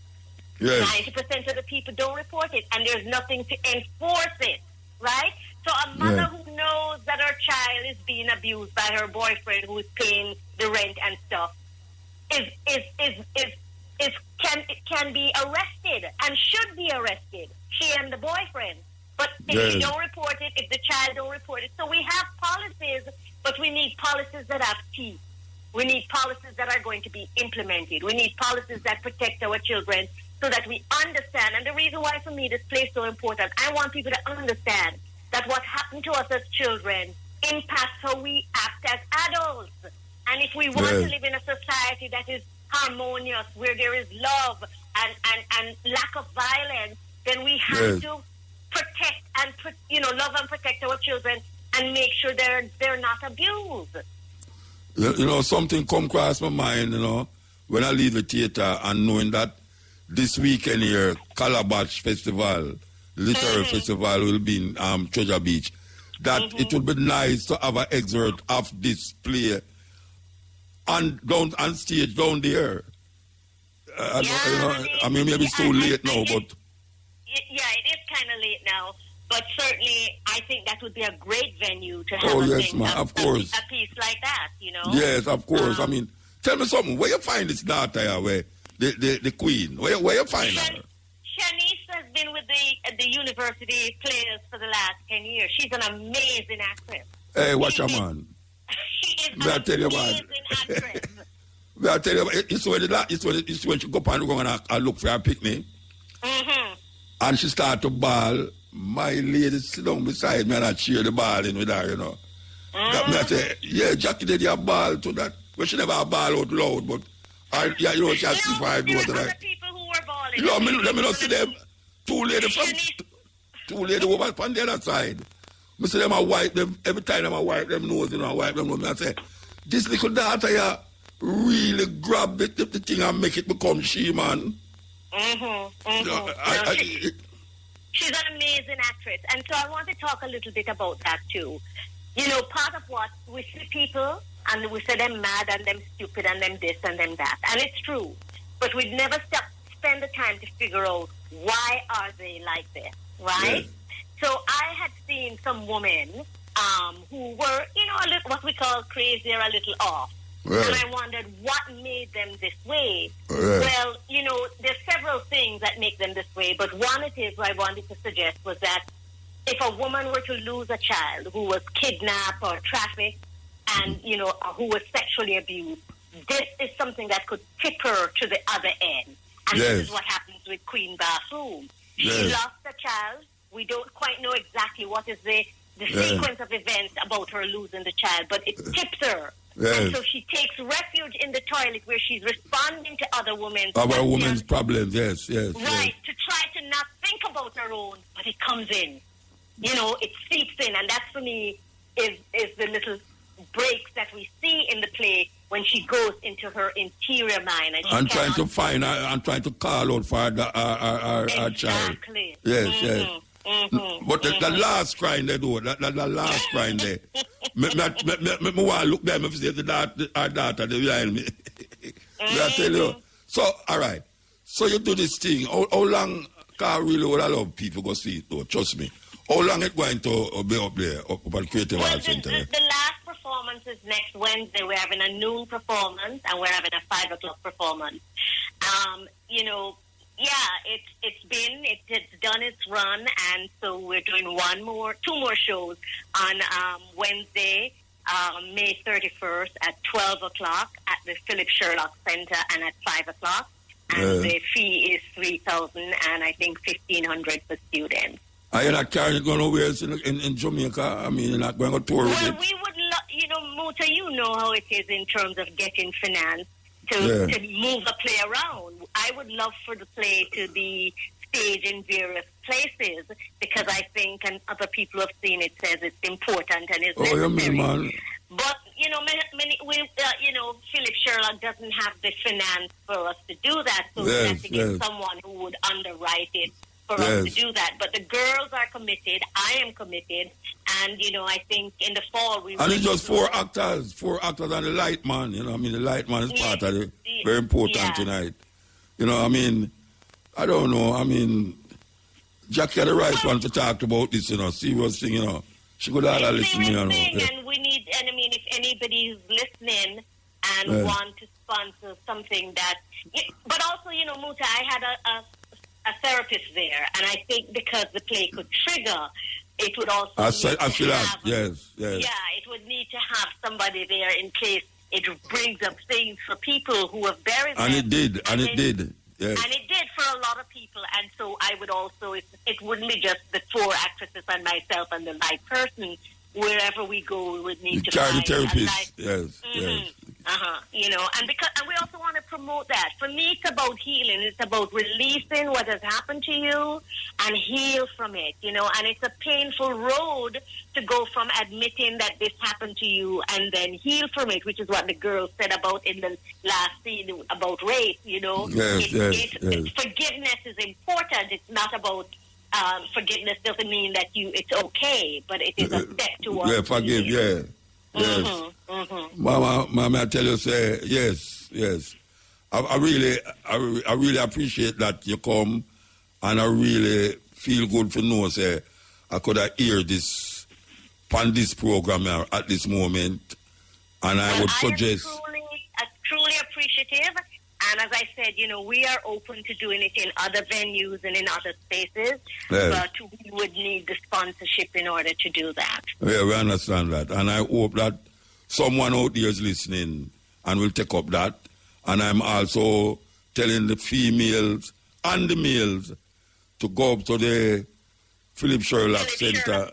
Speaker 5: Yes. 90% of the people don't report it, and there's nothing to enforce it, right? So a mother who knows that her child is being abused by her boyfriend who is paying the rent and stuff can be arrested and should be arrested, she and the boyfriend. But if you don't report it, if the child don't report it. So we have policies, but we need policies that have teeth. We need policies that are going to be implemented. We need policies that protect our children so that we understand. And the reason why for me this play is so important, I want people to understand that what happened to us as children impacts how we act as adults. And if we want to live in a society that is harmonious, where there is love and lack of violence, then we have to protect and love and protect our children and make sure they're not abused.
Speaker 1: You know, something come across my mind, you know, when I leave the theater and knowing that this weekend here, Calabash Festival, literary festival will be in Treasure Beach. That it would be nice to have an excerpt of this play on stage down there. I mean, maybe it's too late now, but
Speaker 5: yeah, it is kind of late now. But certainly, I think that would be a great venue to have
Speaker 1: of course.
Speaker 5: A piece like that,
Speaker 1: Yes, of course. I mean, tell me something. Where you find this daughter here, where the queen? Where you find her?
Speaker 5: Shanice has been with the university players for the last 10 years. She's an amazing actress.
Speaker 1: Hey, watch your man.
Speaker 5: She is an amazing actress.
Speaker 1: I tell you, it's when she go up and go and look for her picnic. And she start to bawl. My lady sit down beside me and I cheer the ball in with her, That me I say, yeah, Jackie did your ball to that. Well, she never ball out loud, but she has to see for her
Speaker 5: there are other people who were balling.
Speaker 1: Let me not see them. Two ladies over on the other side. I see them, I wipe them, every time I wipe them nose, I wipe them nose. I say, this little daughter here really grab the thing and make it become she, man.
Speaker 5: She's an amazing actress. And so I want to talk a little bit about that too. Part of what we see people and we say them mad and them stupid and them this and them that. And it's true. But we'd never spend the time to figure out why are they like this, right? Yes. So I had seen some women who were, a little, what we call crazy or a little off. Right. And I wondered what made them this way. Right. Well, there's several things that make them this way, but one I wanted to suggest was that if a woman were to lose a child who was kidnapped or trafficked and, who was sexually abused, this is something that could tip her to the other end. And this is what happens with Queen Bathroom. She lost a child. We don't quite know exactly what is the sequence of events about her losing the child, but it tips her. Yes. And so she takes refuge in the toilet where she's responding to other women's
Speaker 1: problems, yes.
Speaker 5: Right, to try to not think about her own, but it comes in. It seeps in, and that for me is the little breaks that we see in the play when she goes into her interior mind.
Speaker 1: And trying to find her and trying to call out for our child.
Speaker 5: Exactly.
Speaker 1: Yes. But the last crying they do, the last crying there. Me want to look there and see our daughter behind me. I tell you. So, all right. So you do this thing. How long can really a lot of people go see it though? Trust me. How long it going to be up there, up at Creative Arts Center?
Speaker 5: The last performance is next Wednesday. We're having a noon performance and we're having a 5 o'clock performance. It's done its run, and so we're doing two more shows on Wednesday, May 31st at 12 o'clock at the Philip Sherlock Center and at 5 o'clock. And the fee is $3,000 and I think $1,500 for students.
Speaker 1: Are you not carrying it going nowhere in Jamaica? I mean, you're not going to tour with it?
Speaker 5: Well, we would Muta, you know how it is in terms of getting finance to move the play around. I would love for the play to be staged in various places because I think, and other people have seen it, says it's important and it's necessary.
Speaker 1: You mean, man.
Speaker 5: But, Philip Sherlock doesn't have the finance for us to do that, so we have to get someone who would underwrite it for us to do that. But the girls are committed, I am committed, and, I think in the fall we will...
Speaker 1: And it's just four actors and the light man, the light man is part of it. Very important tonight. I don't know, Jackie had the right one to talk about this, serious thing, She could all listen to me,
Speaker 5: And we need, if anybody is listening and want to sponsor something that... But also, Muta, I had a therapist there, and I think because the play could trigger, it would also
Speaker 1: yes.
Speaker 5: Yeah, it would need to have somebody there in case it brings up things for people who have buried them.
Speaker 1: And it did. Yes.
Speaker 5: And it did for a lot of people, and so I would also, it wouldn't be just the 4 actresses and myself and the light person. Wherever we go, we would need to find
Speaker 1: a therapist. Yes.
Speaker 5: And we also want to promote that. For me, it's about healing. It's about releasing what has happened to you and heal from it, And it's a painful road to go from admitting that this happened to you and then heal from it, which is what the girl said about in the last scene about rape,
Speaker 1: Yes.
Speaker 5: Forgiveness is important. It's not about forgiveness doesn't mean that it's okay, but it is a step towards.
Speaker 1: Yeah, forgive. Yeah. Yes. Mama, I tell you, say yes. I really appreciate that you come, and I really feel good for know say I could have hear this on this program at this moment, and I would suggest.
Speaker 5: I'm truly appreciative, and as I said, we are open to doing it in other venues and in other spaces, but we would need the sponsorship in order to do that.
Speaker 1: Yeah, we understand that, and I hope that someone out there is listening and will take up that. And I'm also telling the females and the males to go up to the Philip Sherlock Center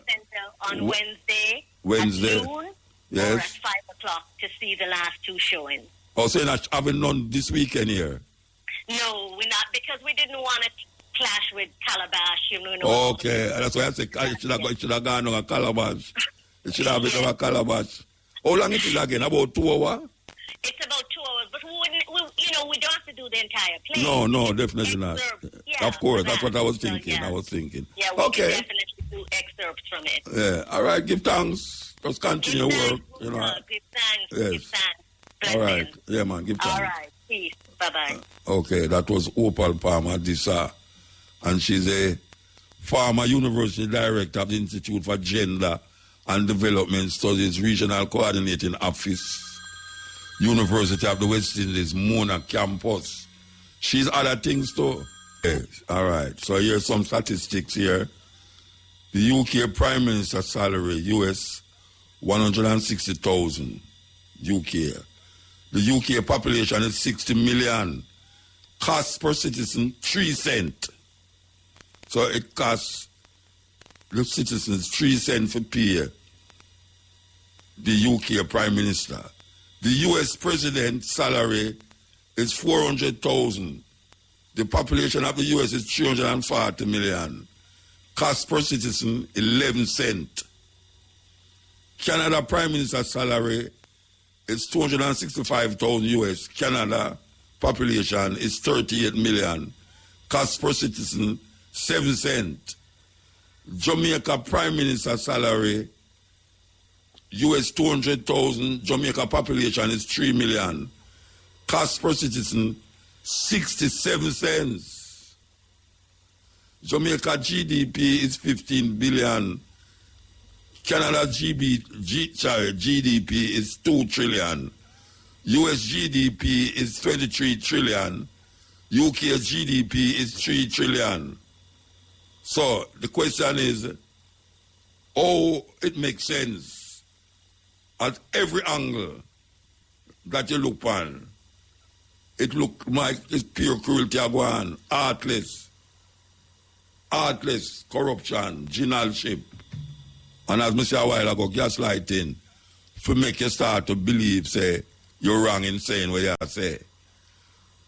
Speaker 5: on Wednesday at noon
Speaker 1: yes.
Speaker 5: or at 5 o'clock to see the last two showings.
Speaker 1: Oh, so you're not having none this weekend here?
Speaker 5: No, we're not, because we didn't want to clash with Calabash.
Speaker 1: Okay, that's why I said it should have gone on a Calabash. It should have been on a Calabash. How long it is again? About 2 hours?
Speaker 5: It's about 2 hours, but we don't have to do the entire play.
Speaker 1: No, definitely not.
Speaker 5: Yeah,
Speaker 1: of course, that's what I was thinking. Yeah, we can
Speaker 5: definitely do excerpts from it.
Speaker 1: Yeah, all right, give thanks. Just continue work.
Speaker 5: Give thanks.
Speaker 1: Yes.
Speaker 5: Give thanks.
Speaker 1: All right, yeah, man, give thanks.
Speaker 5: All right, peace. Bye-bye.
Speaker 1: Okay, that was Opal Palmer Disa, and she's a former university director of the Institute for Gender and Development Studies Regional Coordinating Office, University of the West Indies, Mona Campus. She's other things too. Yes. All right, so here's some statistics here. The UK Prime Minister's salary, US, 160,000, UK. The UK population is 60 million. Cost per citizen, 3 cents. So it costs the citizens 3 cents for pay the UK Prime Minister. The US President's salary is 400,000. The population of the US is 340 million. Cost per citizen, 11 cents. Canada Prime Minister's salary is 265,000 US. Canada population is 38 million. Cost per citizen, 7 cents. Jamaica Prime Minister's salary, US 200,000. Jamaica population is 3 million. Cost per citizen, 67 cents. Jamaica GDP is 15 billion. Canada GDP is 2 trillion. US GDP is 23 trillion. UK GDP is 3 trillion. So the question is, how it makes sense at every angle that you look on. It look like it's pure cruelty going, heartless, corruption, generalship. And as I said a while ago, gaslighting, to make you start to believe, say, you're wrong in saying what you say.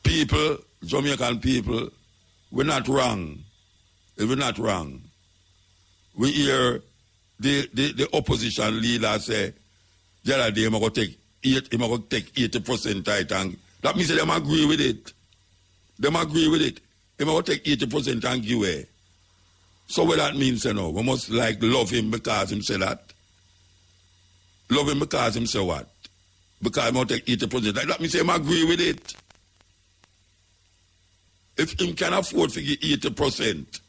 Speaker 1: People, Jamaican people, we're not wrong. We're not wrong. We hear the opposition leader say, the other day, I'm going to take 80% title. That means them agree with it. Them agree with it. They're going to take 80% and give away. So what that means, we must love him because him say that. Love him because him say what? Because I'm going to take 80%. That means him agree with it. If him can afford to give 80%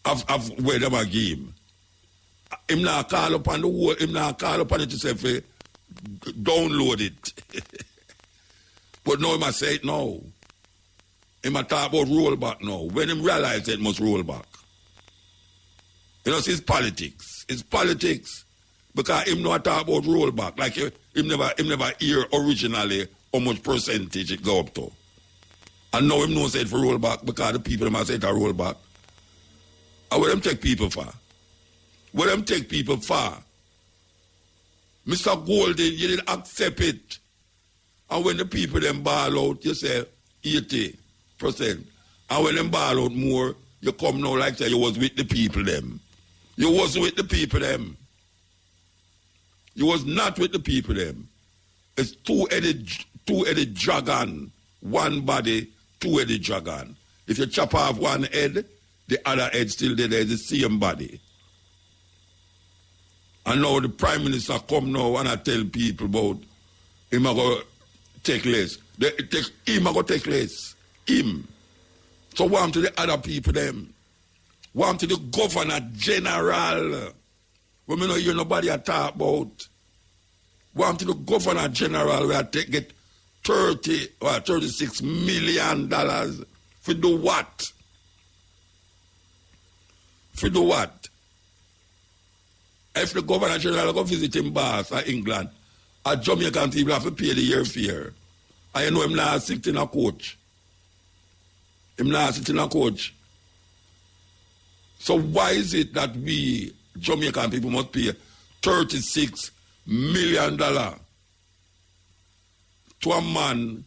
Speaker 1: of where them are give him not call upon the whole, him not call upon it to say, download it. But now he must say it now. He must talk about rollback now. When him realize it must roll back. It's politics. It's politics. Because him not talk about rollback. Like him never hear originally how much percentage it go up to. And now him not say it for rollback because the people must say it a rollback. And where them take people for? Where them take people for? Mr. Golden, you didn't accept it. And when the people them ball out, you say 80%. And when them ball out more, you come now like say you was with the people them. You wasn't with the people them. You was not with the people them. It's two-headed dragon. One body, two-headed dragon. If you chop off one head, the other head still there, the same body. And now the Prime Minister come now and I tell people about him are going to take less. Him are going to take less. Him. So what to the other people them? What to the Governor General? When we don't hear nobody talk about. What to the Governor General where I get $30 or $36 million for do what? For do what? If the Governor General go visit him Bath or England, a Jamaican people have to pay the year fare. And you know him not sitting in a coach. Him not sitting in a coach. So why is it that we Jamaican people must pay $36 million to a man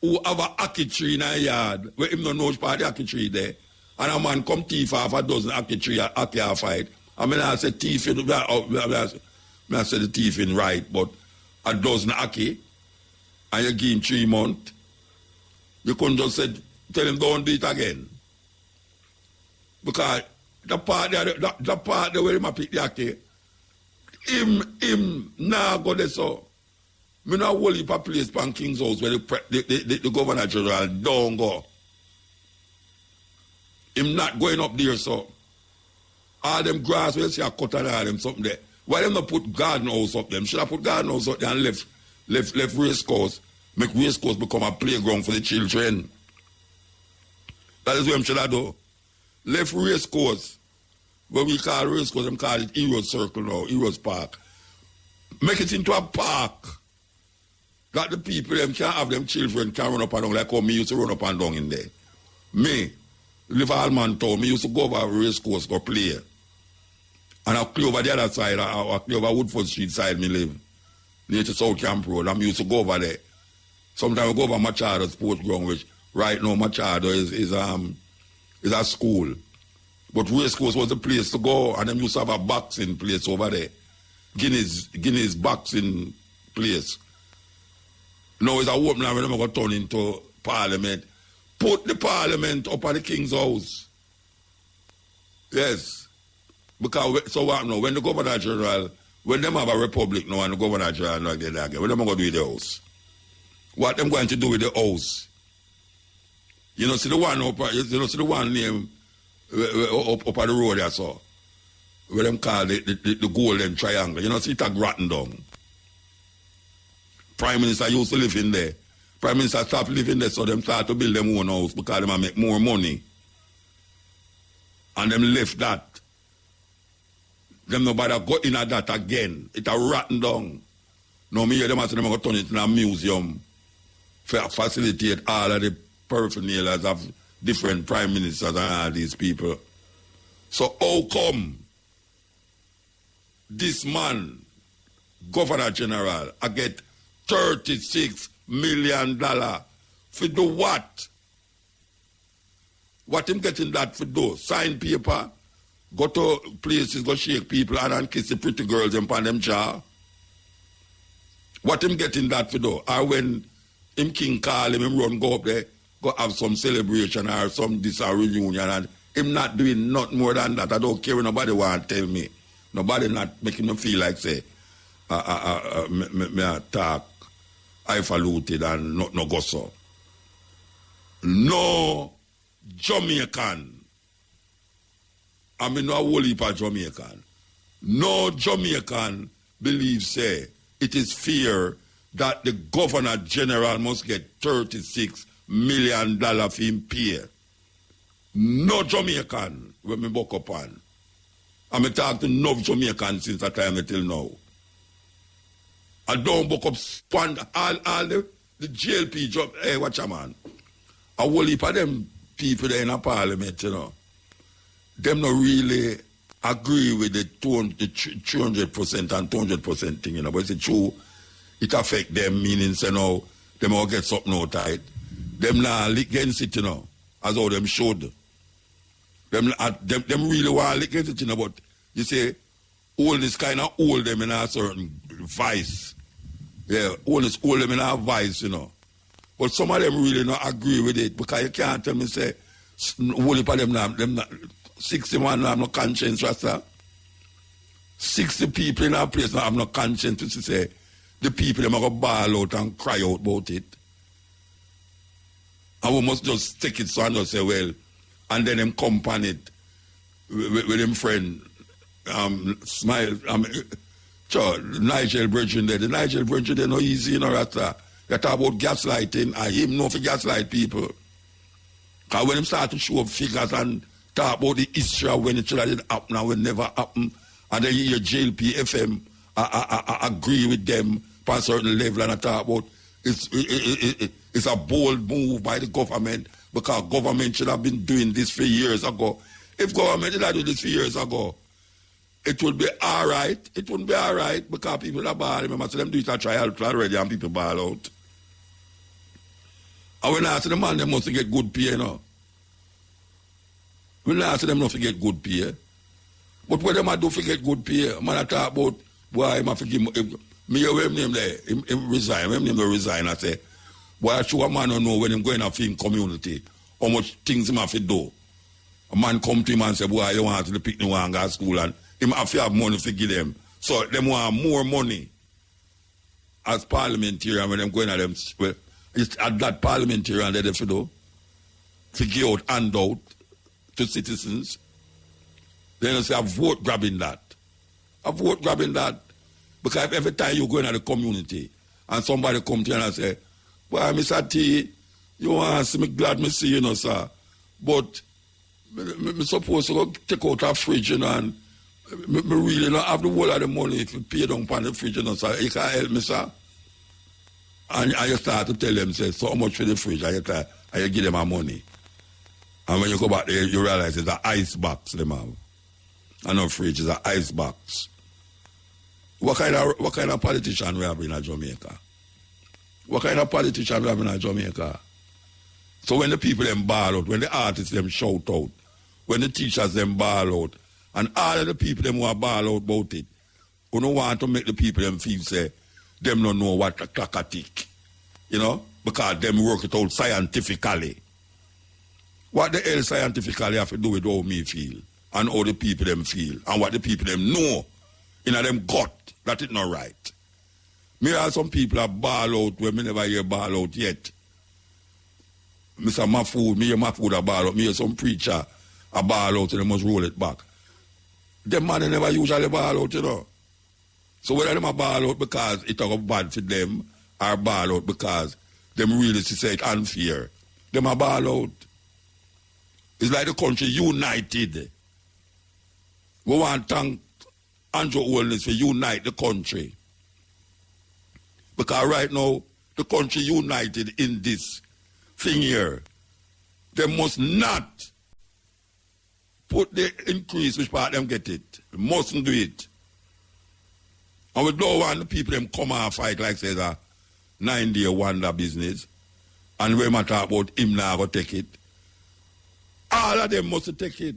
Speaker 1: who have a ackee tree in a yard where him don't know which part of the ackee tree there, and a man come thief half a dozen ackee tree ackee half fight. I mean I say thief in I say the thief in right, but a dozen ackee and you give him 3 months, you couldn't just say tell him don't do it again. Because the part there where him a pick the ackee, him nah go there so. Me not whole heap of place pan King's House where the Governor General don't go. Him not going up there so. All them grass where you see a cut and all them something there. Why them not put garden house up them? Should I put garden house up there and left race course, make race course become a playground for the children? That is what I'm should I do. Left race course, what we call race course, them call it Heroes Circle now, Heroes Park. Make it into a park. That the people them can't have them children can run up and down like how me used to run up and down in there. Me, live all man town, me used to go over a race course go play. And I play over the other side, I play over Woodford Street side me live. Near to South Camp Road. I used to go over there. Sometimes I go over Machado Sports Ground, which right now Machado is a school. But race course was the place to go, and them used to have a boxing place over there. Guinness boxing place. Now it's a open and we're going to turn into Parliament. Put the Parliament up at the King's House. Yes. Because, so what now? When the Governor General, when them have a republic now and the Governor General like that again, what them going to do with the house? What them going to do with the house? You know, see the one up, you know, see the one name up at the road I saw. Where them call the Golden Triangle. You know, see it a rotten down. Prime Minister used to live in there. Prime Minister stopped living there, so them start to build them own house because them make more money. And them left that. Them nobody go in at that again. It a rotten down. Now me hear them say them go turn it in a museum for facilitate all of the paraphernalia of different prime ministers and all these people. So how come this man, Governor General, I get $36 million for do what? What him getting that for do? Sign paper, go to places, go shake people and kiss the pretty girls and pan them jaw. What him getting that for do? Or when him king call him run go up there, go have some celebration or some this or reunion and him not doing nothing more than that. I don't care what nobody want to tell me. Nobody not making me feel like say me talk I faluted and no go so. No Jamaican. I mean no whole heap of Jamaican. No Jamaican believes say it is fair that the Governor General must get $36 million for him pay. No Jamaican when me buck up on. I'm talking to no Jamaican since that time until now. I don't book up all the GLP job. Hey, watch a man. A whole heap of them people there in a parliament, you know. Them not really agree with the 300% and 200% thing, you know. But it's true, it affect them, meaning, you know, them all get something out of it. Them not lick against it, you know, as how them should. Them really want to lick against it, you know, but you say, all this kind of hold them in a certain vice. Yeah, all them in a vice, you know. But some of them really not agree with it because you can't tell me, say, Whole heap of them not 60 man have no conscience, Rasta. 60 people in our place now have no conscience to say the people them are going to bawl out and cry out about it. And we must just take it so and just say, well, and then them company it with him friend, Smile, Nigel Bridget there. The Nigel Bridget there no easy, you know, Rasta. You talk about gaslighting, and him know for gaslight people. Because when him start to show up figures and talk about the history of when it should have happened and when it never happened, and then you hear JLP FM agree with them for a certain level, and I talk about it's a bold move by the government, because government should have been doing this for years ago. If government did not do this for years ago, it would be all right. It wouldn't be all right, because people are ball. Remember, so them do it a trial already and people ball out. And when I ask the man, they must get good pay, you know. When I ask them not to get good pay. But what them I do for get good pay, man I talk about, boy, I must forgive me, him name there, him resign, him name resign, I say, boy, I show a man don't know when him going to film community, how much things him have to do. A man come to him and say, boy, you want to pick me one go to school, and him have to have money to give them. So them want more money as parliamentarian when them going to them, well, it's at that parliamentarian that they have to do, figure out handout to citizens. Then I say, I vote grabbing that. I vote grabbing that. Because every time you go into the community and somebody come to you and say, well, Mr. T, you want to see me glad me see you, know, sir. But me supposed to go take out a fridge, you know, and me really not have the whole of the money if you pay down upon the fridge, you know, sir. You can't help me, sir. And you start to tell them, say, so much for the fridge, and you give them my money. And when you go back there, you realize it's an ice box them have. And no fridge, it's an ice box. What kind of politician we have in Jamaica? What kind of politician we have in Jamaica? So when the people them ball out, when the artists them shout out, when the teachers them ball out, and all of the people them who are ball out about it, who don't want to make the people them feel say, them don't know what a clock a tick. You know? Because them work it out scientifically. What the hell scientifically have to do with how me feel and how the people them feel and what the people them know in them gut that it's not right. Me have some people are ball out where me never hear ball out yet. Mr. Mahfoud, me hear Mahfoud a ball out. Me hear some preacher a ball out and they must roll it back. Them man they never usually ball out, you know. So whether them a ball out because it a bad for them or ball out because them really say it unfair, them a ball out. It's like the country united. We want to thank Andrew Holness for unite the country. Because right now, the country united in this thing here. They must not put the increase which part them get it. They mustn't do it. And we don't want the people them come and fight like say a 9-day wonder business. And when we talk about him now go take it. All of them must take it.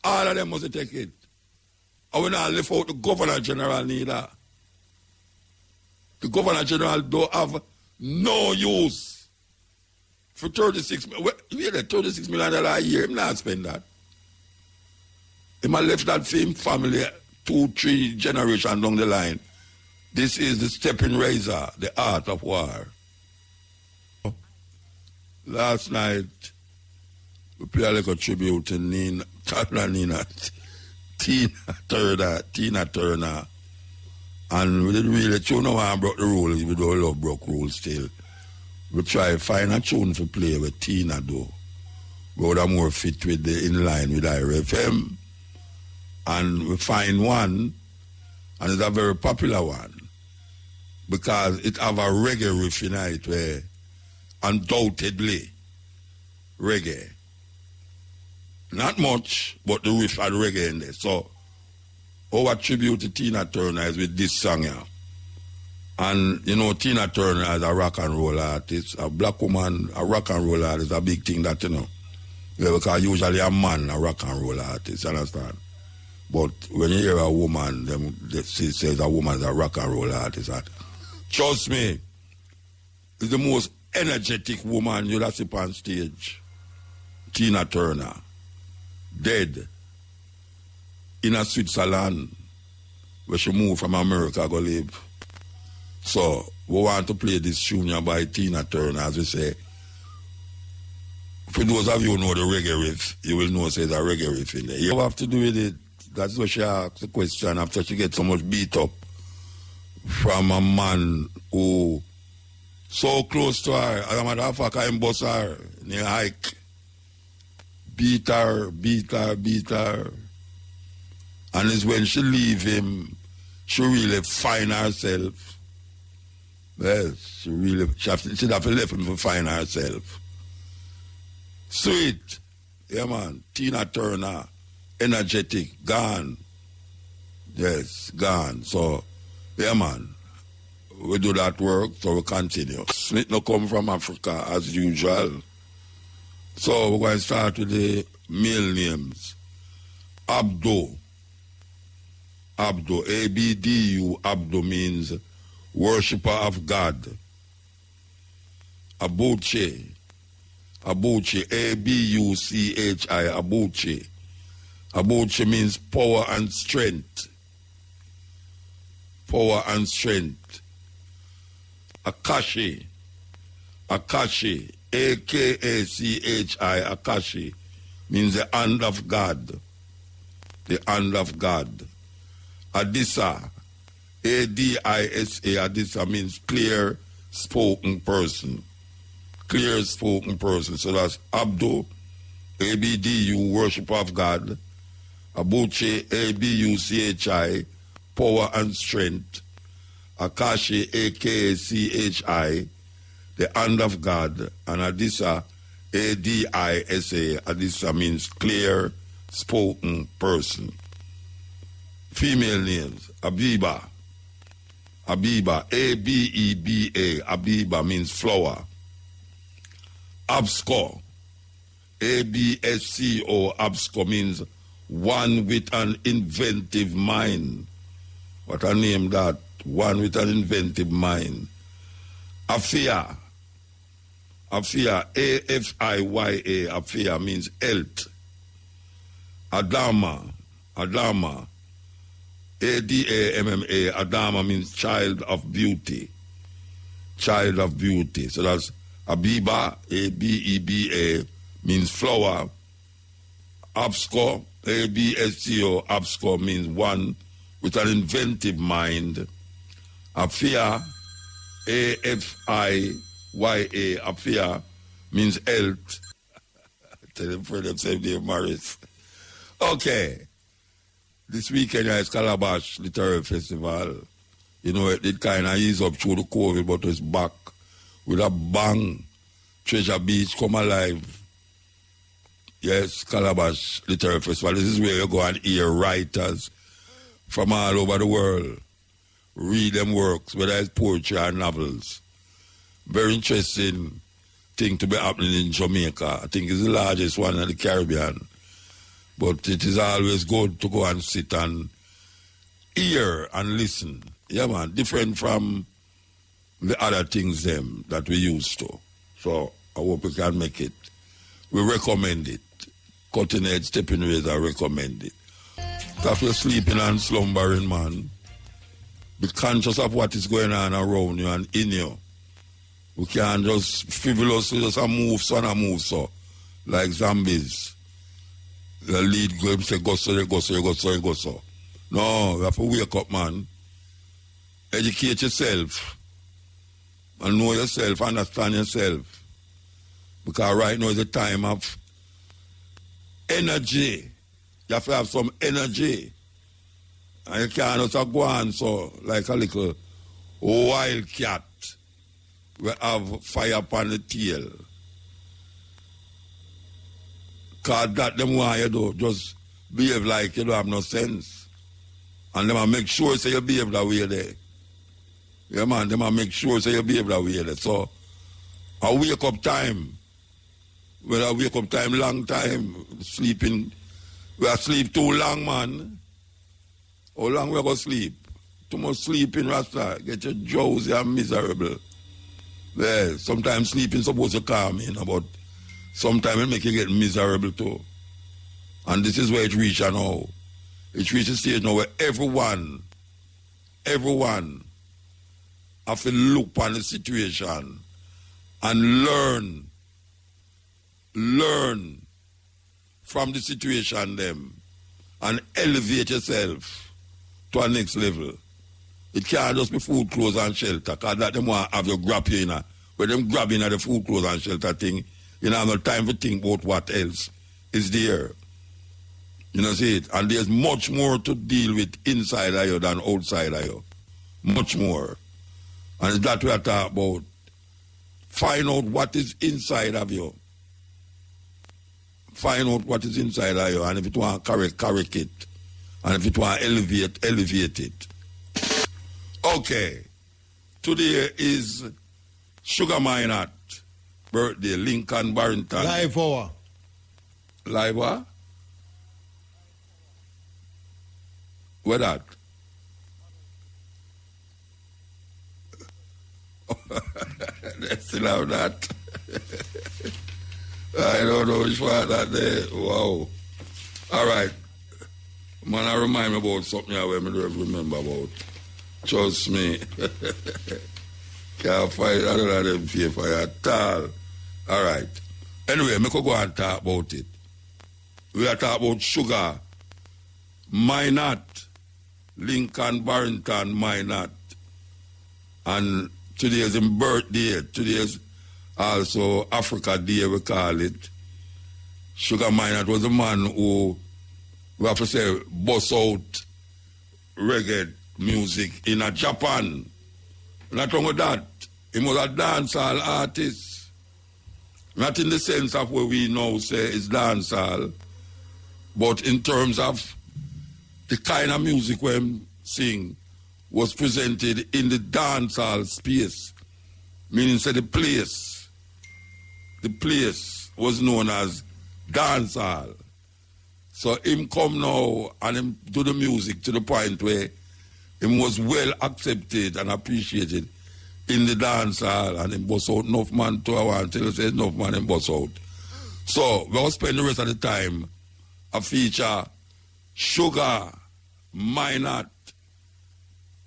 Speaker 1: All of them must take it. And we not lift out the Governor General neither. The Governor General don't have no use for 36 million a year. Him not spend that. He might left that same family 2-3 generations down the line. This is the Steppin Rezar, the art of war. Last night, we play a little tribute to Tina Turner. And we didn't really tune no one broke the rules. We don't love broke rules still. We try to find a tune to play with Tina though. We would have more fit with the in line with IRFM. And we find one, and it's a very popular one. Because it have a reggae riff in it where undoubtedly reggae. Not much, but the riff had reggae in there. So, our tribute to Tina Turner is with this song here. And, you know, Tina Turner is a rock and roll artist. A black woman, a rock and roll artist is a big thing that, you know. Yeah, because usually a man, a rock and roll artist, you understand? But when you hear a woman, she says a woman is a rock and roll artist. Trust me, it's the most energetic woman you'll see on stage. Tina Turner, dead in a Switzerland, where she moved from America go live. So we want to play this tune by Tina Turner, as we say. For those of you who know the reggae riff, you will know there's a reggae riff in there. You have to do with it. That's what she asked the question after she gets so much beat up from a man who so close to her. As a matter of fact, I bust her in a hike. Beat her. And it's when she leave him, she really find herself. Yes, she'd have to left him to find herself. Sweet. Yeah, man. Tina Turner. Energetic. Gone. Yes, gone. So, yeah, man. We do that work, so we continue. Smith no come from Africa, as usual. So, we're going to start with the male names. Abdo. A-B-D-U. Abdo means worshipper of God. Abuchi, A-B-U-C-H-I, Abuchi. Abuchi means power and strength. Akashi, A-K-A-C-H-I, Akashi, means the hand of God. Adisa, A-D-I-S-A, Adisa means clear spoken person. So that's Abdu, A-B-D-U, worship of God. Abuchi, A-B-U-C-H-I, power and strength. Akashi, A-K-A-C-H-I, the hand of God. And Adisa, A-D-I-S-A, Adisa means clear spoken person. Female names, Abiba, A-B-E-B-A, Abiba means flower. Absco, A-B-S-C-O, Absco means one with an inventive mind. What a name that, one with an inventive mind. Afia, A-F-I-Y-A, Afia means health. Adama, A-D-A-M-M-A, Adama means child of beauty. So that's Abiba, A-B-E-B-A, means flower. Absco, A-B-S-C-O, Absco means one with an inventive mind. Afia, A-F-I-Y-A, Afia means health. Tell them for themselves, dear Morris. Okay. This weekend is Calabash Literary Festival. You know, it kind of ease up through the COVID, but it's back with a bang. Treasure Beach come alive. Yes, Calabash Literary Festival. This is where you go and hear writers from all over the world read them works, whether it's poetry or novels. Very interesting thing to be happening in Jamaica. I think it's the largest one in the Caribbean. But it is always good to go and sit and hear and listen. Yeah, man, different from the other things them that we used to. So I hope we can make it. We recommend it. Cutting Edge, Steppin, Rezar recommend it. If you're sleeping and slumbering, man, be conscious of what is going on around you and in you. We can't just frivolously just move so, like zombies. The lead go and say, go so. No, you have to wake up, man. Educate yourself. And know yourself, understand yourself. Because right now is a time of energy. You have to have some energy. And you can't just go on so, like a little wild cat. We have fire upon the tail. Because that them want you do, just behave like you don't have no sense. And them make sure say you behave that way there. Yeah, man, them make sure say you behave that way there. So, a wake up time, well, a wake up time, long time, sleeping, we are sleep too long, man. How long we go sleep? Too much sleeping, Rasta, get you drowsy and miserable. Yeah, sometimes sleeping supposed to calm, you know, but sometimes it make you get miserable too. And this is where it reaches now. It reaches a stage now where everyone have to look upon the situation and learn from the situation them and elevate yourself to a next level. It can't just be food, clothes and shelter, because that them want to have your grab you in. When them grabbing at the food, clothes and shelter thing, you know, have no time to think about what else is there. You know, see it? And there's much more to deal with inside of you than outside of you. Much more. And it's that we are talking about. Find out what is inside of you. Find out what is inside of you. And if it want to correct it. And if it want to elevate it. Okay. Today is Sugar Minot birthday. Lincoln Barrington.
Speaker 6: Live hour.
Speaker 1: Live what? What that? They still have that. I don't know which one that there. Wow. All right. Man, I remind me about something I don't remember about. Trust me. Can't find I don't have them pay for you at all. All right. Anyway, me could go and talk about it. We are talking about Sugar Minot. Lincoln Barrington Minot. And today is his birthday. Today is also Africa Day, we call it. Sugar Minot was a man who, we have to say, bust out reggae music in Japan. Not only that, he was a dancehall artist. Not in the sense of what we now say is dancehall, but in terms of the kind of music when sing was presented in the dancehall space, meaning say the place was known as dancehall. So him come now and him do the music to the point where him was well accepted and appreciated in the dancehall, and him bust out enough man to our until he says enough man him bust out. So we'll spend the rest of the time a feature Sugar Minot